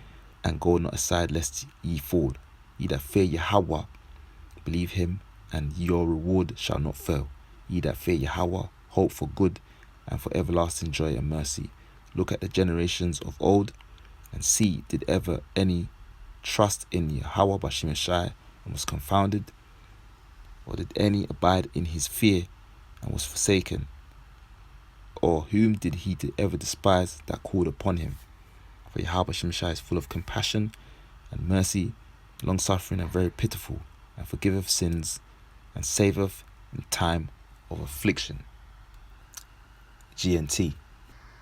Speaker 1: and go not aside lest ye fall. Ye that fear Yahawah, believe him, and your reward shall not fail. Ye that fear Yahawah, hope for good, and for everlasting joy and mercy. Look at the generations of old, and see, did ever any trust in Yahawah Bashim Shai and was confounded? Or did any abide in his fear and was forsaken? Or whom did he ever despise that called upon him? For Yahawah Bashim Shai is full of compassion and mercy, long-suffering and very pitiful, and forgiveth sins, and saveth in time of affliction. GNT.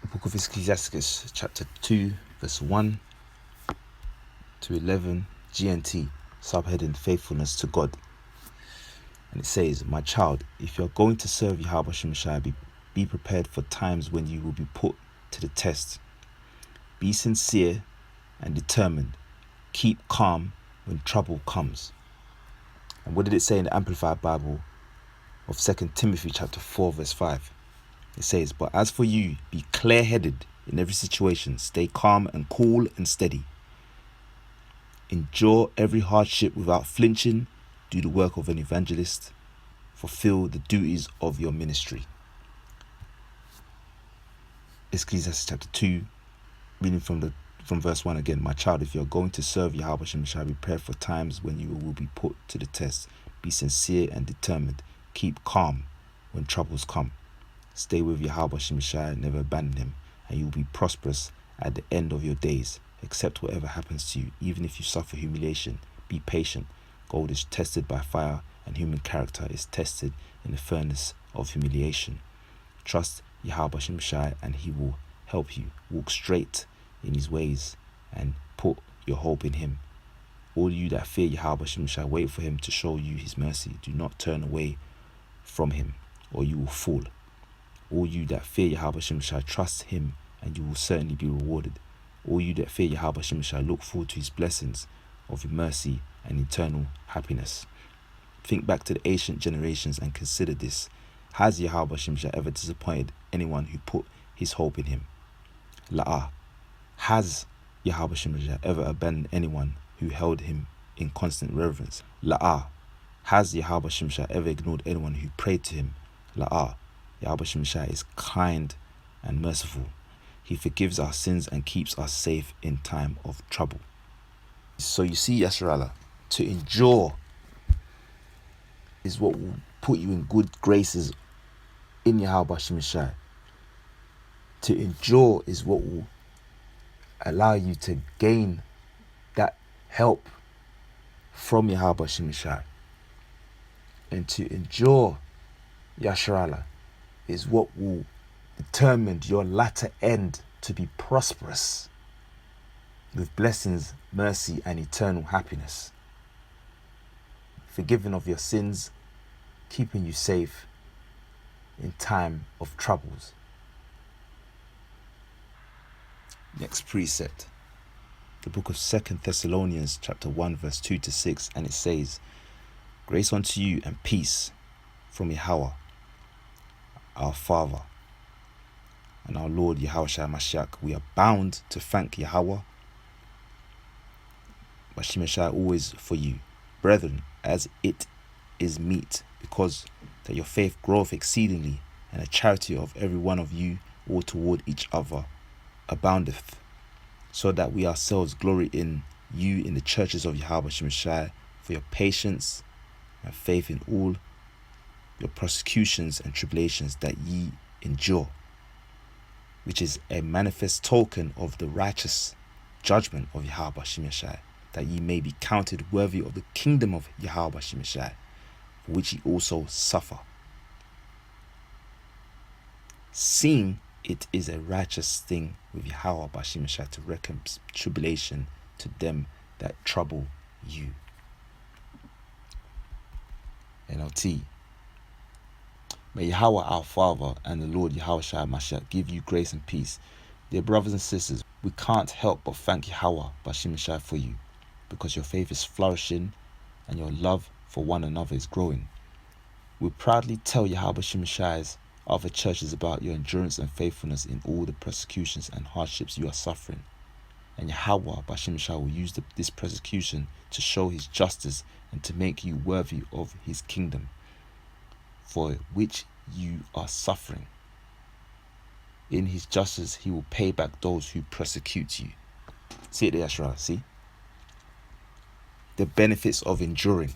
Speaker 1: The book of Ecclesiastes, chapter 2, verse 1 to 11, GNT, subheading faithfulness to God. And it says, my child, if you are going to serve Yahawashi Messiah, be prepared for times when you will be put to the test. Be sincere and determined. Keep calm when trouble comes. And what did it say in the Amplified Bible of 2 Timothy chapter 4, verse 5? It says, but as for you, be clear-headed in every situation. Stay calm and cool and steady. Endure every hardship without flinching. Do the work of an evangelist. Fulfill the duties of your ministry. Ecclesiastes chapter 2, reading from verse 1 again. My child, if you are going to serve Yahawah, shall be prepared for times when you will be put to the test. Be sincere and determined. Keep calm when troubles come. Stay with Yahawah, never abandon him, and you will be prosperous at the end of your days. Accept whatever happens to you, even if you suffer humiliation. Be patient. Gold is tested by fire, and human character is tested in the furnace of humiliation. Trust Yahawashi, and he will help you. Walk straight in his ways and put your hope in him. All you that fear Yahawashi, wait for him to show you his mercy. Do not turn away from him, or you will fall. All you that fear Yahawashi, trust him, and you will certainly be rewarded. All you that fear Yahawashi, look forward to his blessings of mercy and eternal happiness. Think back to the ancient generations and consider this. Has Yahawashi ever disappointed anyone who put his hope in him? La'ah. Has Yahawashi ever abandoned anyone who held him in constant reverence? La'ah. Has Yahawashi ever ignored anyone who prayed to him? La'ah. Yahawashi is kind and merciful. He forgives our sins and keeps us safe in time of trouble. So you see, Yasharallah, to endure is what will put you in good graces in Yahawashi. To endure is what will allow you to gain that help from Yahawashi. And to endure, Yasharallah, is what will determine your latter end to be prosperous with blessings, mercy, and eternal happiness. Forgiven of your sins, keeping you safe in time of troubles. Next precept, the book of 2 Thessalonians chapter 1 verse 2 to 6, and it says, Grace unto you and peace from Yahawah, our Father, and our Lord Yahawashi Mashiach. We are bound to thank Yahawah Mashiach always for you, brethren, as it is meet, because that your faith groweth exceedingly, and the charity of every one of you all toward each other aboundeth, so that we ourselves glory in you in the churches of Yahawashi for your patience and faith in all your persecutions and tribulations that ye endure, which is a manifest token of the righteous judgment of Yahawashi, that ye may be counted worthy of the kingdom of Yahawashi, for which ye also suffer. Seeing it is a righteous thing with Yahawashi to reckon tribulation to them that trouble you. NLT. May Yahawah our Father and the Lord Yahawashi Mashiach give you grace and peace. Dear brothers and sisters, we can't help but thank Yahawah Mashiach for you, because your faith is flourishing and your love for one another is growing. We proudly tell Yahawashi other churches about your endurance and faithfulness in all the persecutions and hardships you are suffering. And Yahawah will use this persecution to show his justice and to make you worthy of his kingdom, for which you are suffering. In his justice, he will pay back those who persecute you. See it there, Ashra, see? The benefits of enduring.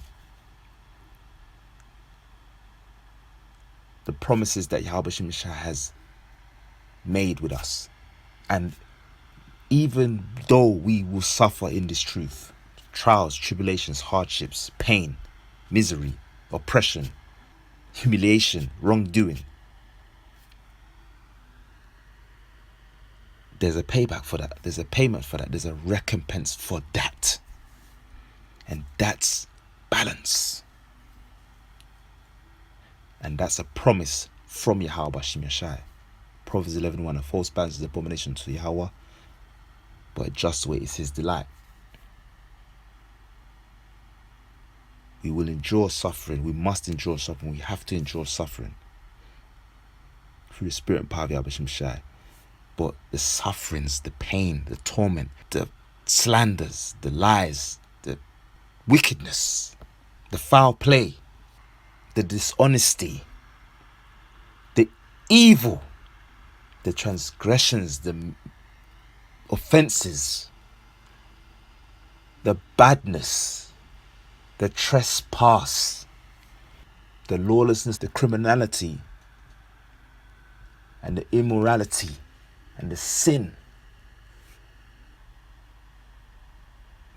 Speaker 1: The promises that Yahawashi has made with us. And even though we will suffer in this truth, trials, tribulations, hardships, pain, misery, oppression, humiliation, wrongdoing, there's a payback for that. There's a payment for that. There's a recompense for that. And that's balance. And that's a promise from Yahawashi. Proverbs 11:1, a false balance is an abomination to Yahawah, but a just way is his delight. We will endure suffering. We must endure suffering. We have to endure suffering through the spirit and power of Yahawashi. But the sufferings, the pain, the torment, the slanders, the lies, the wickedness, the foul play, the dishonesty, the evil, the transgressions, the offenses, the badness, the trespass, the lawlessness, the criminality, and the immorality, and the sin,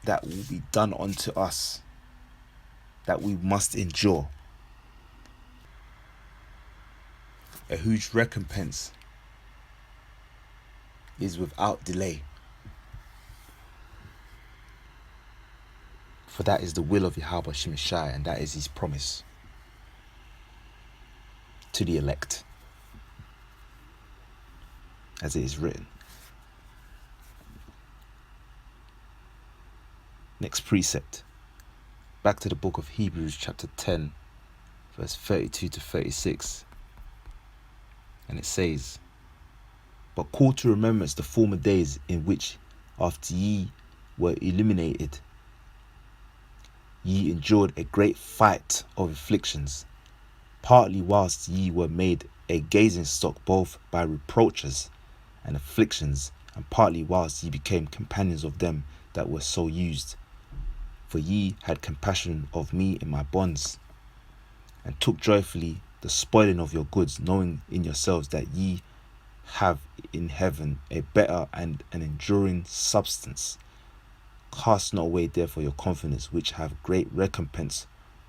Speaker 1: that will be done unto us, that we must endure. A huge recompense is without delay. For that is the will of Yahawashi, and that is his promise to the elect, as it is written. Next precept. Back to the book of Hebrews chapter 10, verse 32 to 36. And it says, "But call to remembrance the former days in which, after ye were illuminated, ye endured a great fight of afflictions, partly whilst ye were made a gazing stock both by reproaches and afflictions, and partly whilst ye became companions of them that were so used. For ye had compassion of me in my bonds, and took joyfully the spoiling of your goods, knowing in yourselves that ye have in heaven a better and an enduring substance. Cast not away therefore your confidence, which have great recompense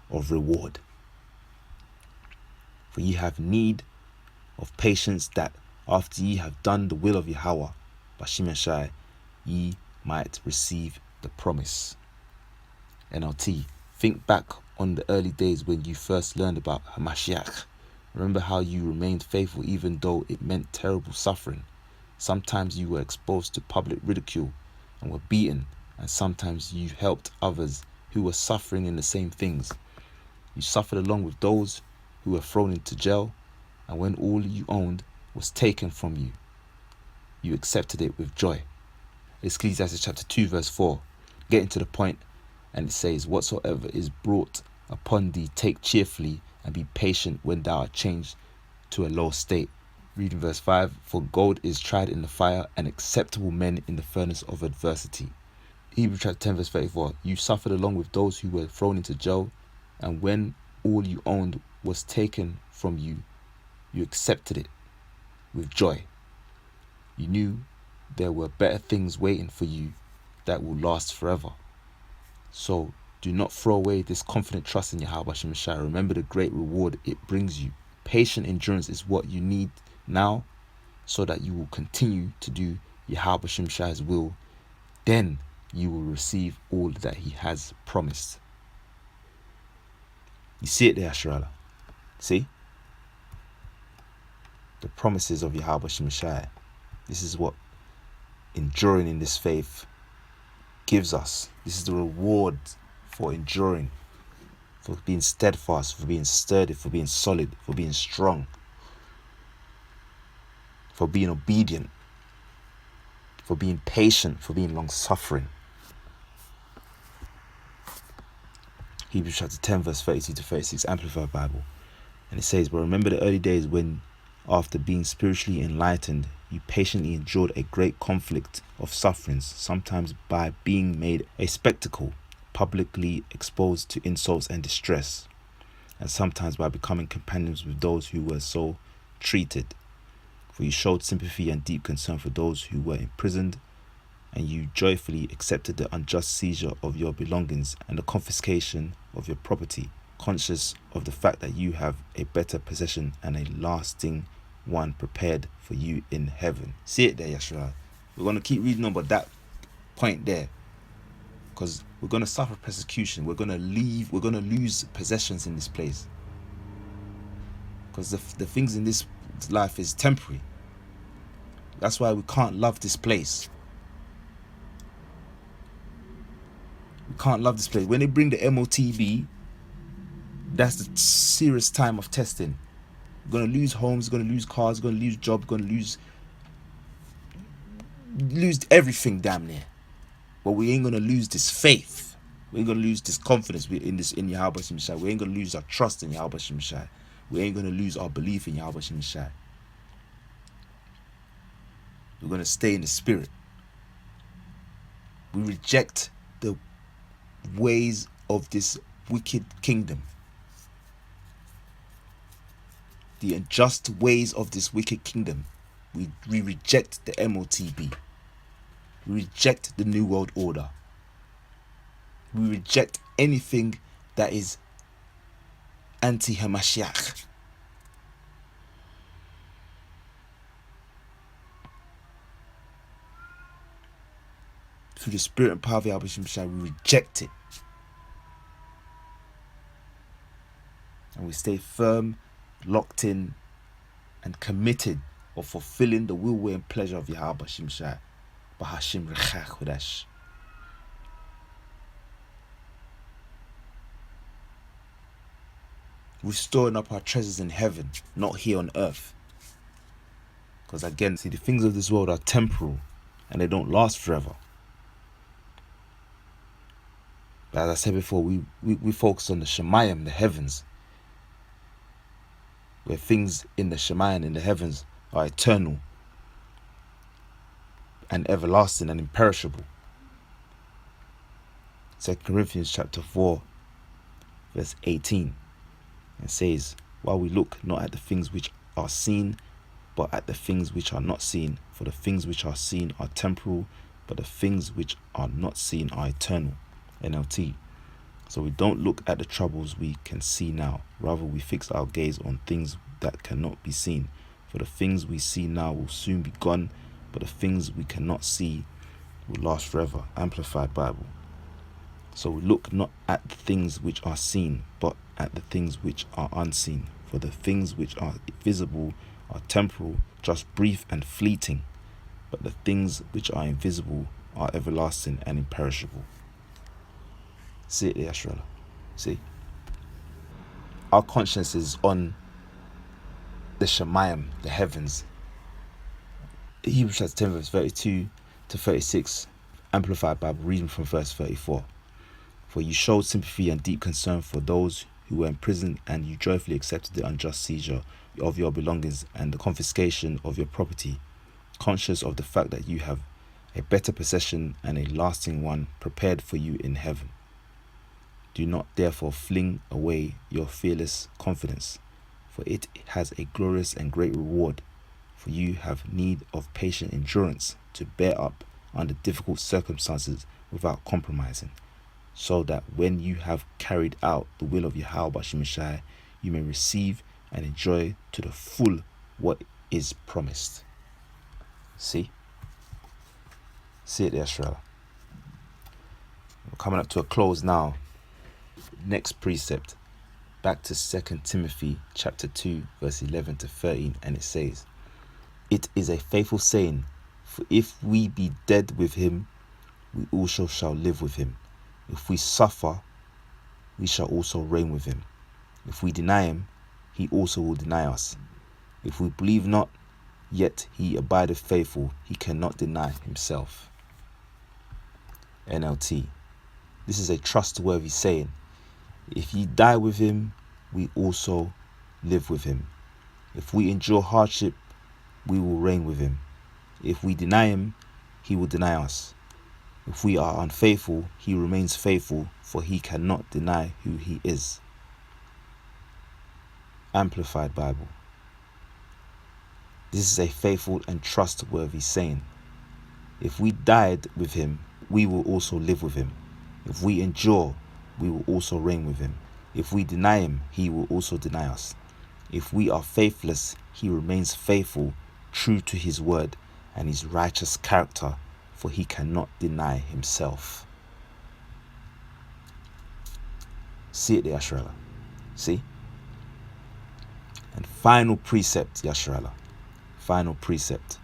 Speaker 1: of reward. For ye have need of patience, that after ye have done the will of Yahawah, Bashim, ye might receive the promise." NLT. Think back on the early days when you first learned about Hamashiach. Remember how you remained faithful even though it meant terrible suffering. Sometimes you were exposed to public ridicule and were beaten, and sometimes you helped others who were suffering in the same things. You suffered along with those who were thrown into jail, and when all you owned was taken from you, you accepted it with joy. Ecclesiastes chapter 2 verse 4. Getting to the point, and it says, "Whatsoever is brought upon thee, take cheerfully, and be patient when thou art changed to a low state." Reading verse 5, "For gold is tried in the fire, and acceptable men in the furnace of adversity." Hebrews chapter 10 verse 34, "You suffered along with those who were thrown into jail, and when all you owned was taken from you, you accepted it with joy. You knew there were better things waiting for you that will last forever. So do not throw away this confident trust in Yahawashi. Remember the great reward it brings you. Patient endurance is what you need now, so that you will continue to do Yahawashi will. Then you will receive all that he has promised." You see it there, Asherala? See? The promises of Yahawashi. This is what enduring in this faith gives us. This is the reward for enduring, for being steadfast, for being sturdy, for being solid, for being strong, for being obedient, for being patient, for being long-suffering. Hebrews chapter 10 verse 32 to 36, Amplified Bible. And it says, "But remember the early days when, after being spiritually enlightened, you patiently endured a great conflict of sufferings, sometimes by being made a spectacle, publicly exposed to insults and distress, and sometimes by becoming companions with those who were so treated. For you showed sympathy and deep concern for those who were imprisoned, and you joyfully accepted the unjust seizure of your belongings and the confiscation of your property, conscious of the fact that you have a better possession and a lasting one prepared for you in heaven." See it there, Yeshua. We're going to keep reading on, but that point there, because we're going to suffer persecution. We're going to lose possessions in this place, because the things in this life is temporary. That's why we can't love this place. We can't love this place. When they bring the MOTB, that's the serious time of testing. We're going to lose homes, we're going to lose cars, we're going to lose jobs, we're going to lose everything damn near. But we ain't going to lose this faith. We ain't going to lose this confidence in Yahawashi. We ain't going to lose our trust in Yahawashi. We ain't going to lose our belief in Yahawashi. We're going to stay in the spirit. We reject the ways of this wicked kingdom. The unjust ways of this wicked kingdom. We reject the MOTB. We reject the New World Order. We reject anything that is anti-Hamashiach. Through the spirit and power of Yahawashi, we reject it. And we stay firm, locked in, and committed of fulfilling the will, way, and pleasure of Yahawashi, Bahashim Rechach Chodesh. We're storing up our treasures in heaven, not here on earth. Because again, see, the things of this world are temporal and they don't last forever. But as I said before, we focus on the Shemayim, the heavens, where things in the Shemayim, in the heavens, are eternal and everlasting and imperishable. 2 Corinthians chapter 4, verse 18. It says, while we look not at the things which are seen, but at the things which are not seen. For the things which are seen are temporal, but the things which are not seen are eternal. NLT. So we don't look at the troubles we can see now. Rather, we fix our gaze on things that cannot be seen. For the things we see now will soon be gone, but the things we cannot see will last forever. Amplified Bible. So we look not at the things which are seen, but at the things which are unseen. For the things which are visible are temporal, just brief and fleeting, but the things which are invisible are everlasting and imperishable. See it there, Yashrala. See? Our conscience is on the Shemayim, the heavens. Hebrews chapter 10, verse 32 to 36, Amplified Bible, reading from verse 34. For you showed sympathy and deep concern for those who were in prison, and you joyfully accepted the unjust seizure of your belongings and the confiscation of your property, conscious of the fact that you have a better possession and a lasting one prepared for you in heaven. Do not therefore fling away your fearless confidence, for it has a glorious and great reward. For you have need of patient endurance to bear up under difficult circumstances without compromising, so that when you have carried out the will of Yahawashi, you may receive and enjoy to the full what is promised. See? See it there, Shrella. We're coming up to a close now. Next precept, back to 2 Timothy chapter 2, verse 11 to 13, and it says, it is a faithful saying, for if we be dead with him, we also shall live with him. If we suffer, we shall also reign with him. If we deny him, he also will deny us. If we believe not, yet he abideth faithful, he cannot deny himself. NLT. This is a trustworthy saying. If ye die with him, we also live with him. If we endure hardship, we will reign with him. If we deny him, he will deny us. If we are unfaithful, he remains faithful, for he cannot deny who he is. Amplified Bible. This is a faithful and trustworthy saying. If we died with him, we will also live with him. If we endure, we will also reign with him. If we deny him, he will also deny us. If we are faithless, he remains faithful, true to his word and his righteous character, for he cannot deny himself. See it there, Yashrala. See? And final precept, Yashrala. Final precept.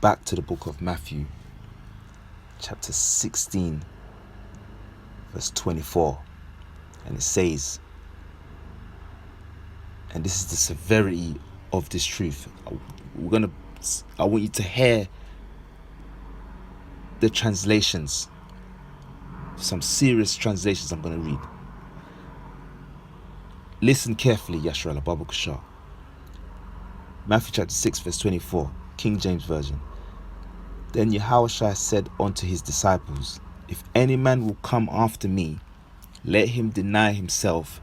Speaker 1: Back to the book of Matthew, chapter 16, verse 24. And it says, and this is the severity of this truth. I want you to hear the translations. Some serious translations I'm going to read. Listen carefully, Yashrala Babu Kashar. Matthew chapter 6, verse 24, King James Version. Then Yahawashi said unto his disciples, if any man will come after me, let him deny himself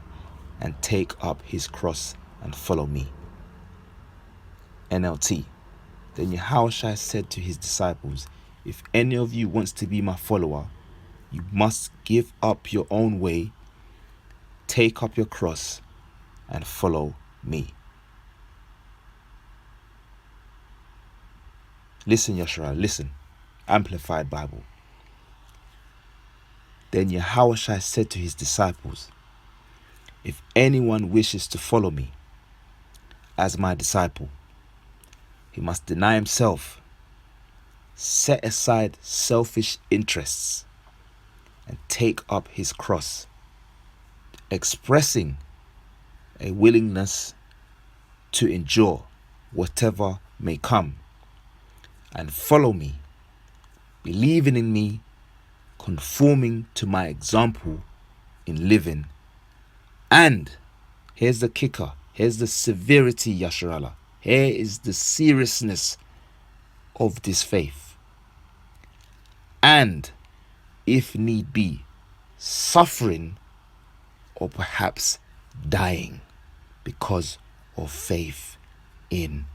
Speaker 1: and take up his cross and follow me. NLT. Then Yahawashi said to his disciples, if any of you wants to be my follower, You must give up your own way, take up your cross, and follow me. Listen, Yashara, listen. Amplified Bible. Then Yahawashi said to his disciples, if anyone wishes to follow me as my disciple, he must deny himself, set aside selfish interests, and take up his cross, expressing a willingness to endure whatever may come, and follow me, believing in me, conforming to my example in living. And here's the kicker, here's the severity, Yasharallah. Here is the seriousness of this faith. And, if need be, suffering or perhaps dying because of faith in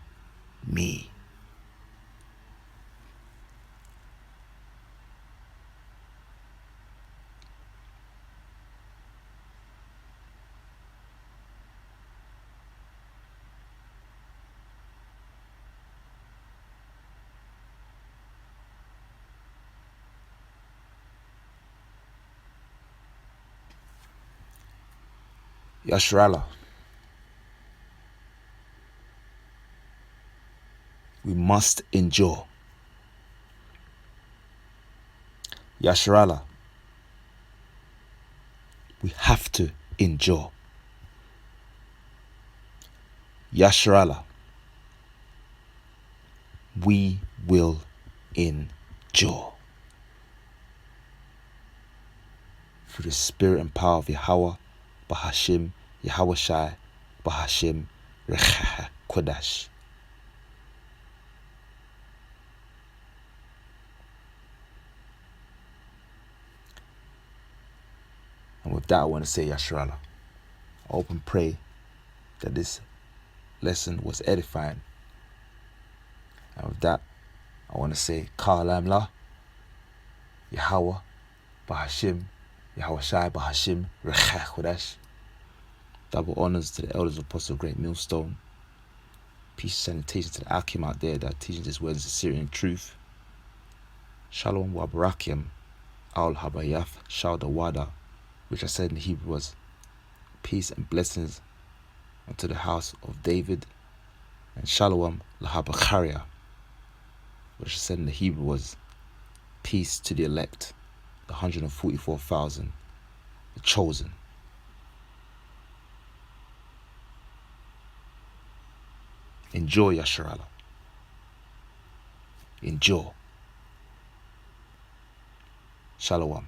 Speaker 1: me. Yasharallah, we must endure. Yasharallah, we have to endure. Yasharallah, we will endure. Through the spirit and power of Yahawah, Bahashim, Yahawashi, Bahashim, Kodash. And with that, I want to say, Yasharallah, I hope and pray that this lesson was edifying. And with that, I want to say, Ka'alam La, Yahawah, Bahashim, Yahawashi, Bahashim, Kodash. Double honors to the elders of Apostle Great Millstone. Peace and salutation to the Akim out there that are teaching this word is the Syrian truth. Shalom wa barakim al habayath shal dawada, which I said in Hebrew was peace and blessings unto the house of David. And Shalom lahabacharia, which I said in the Hebrew was peace to the elect, the 144,000, the chosen. Enjoy, Yasharallah. Enjoy. Shalom.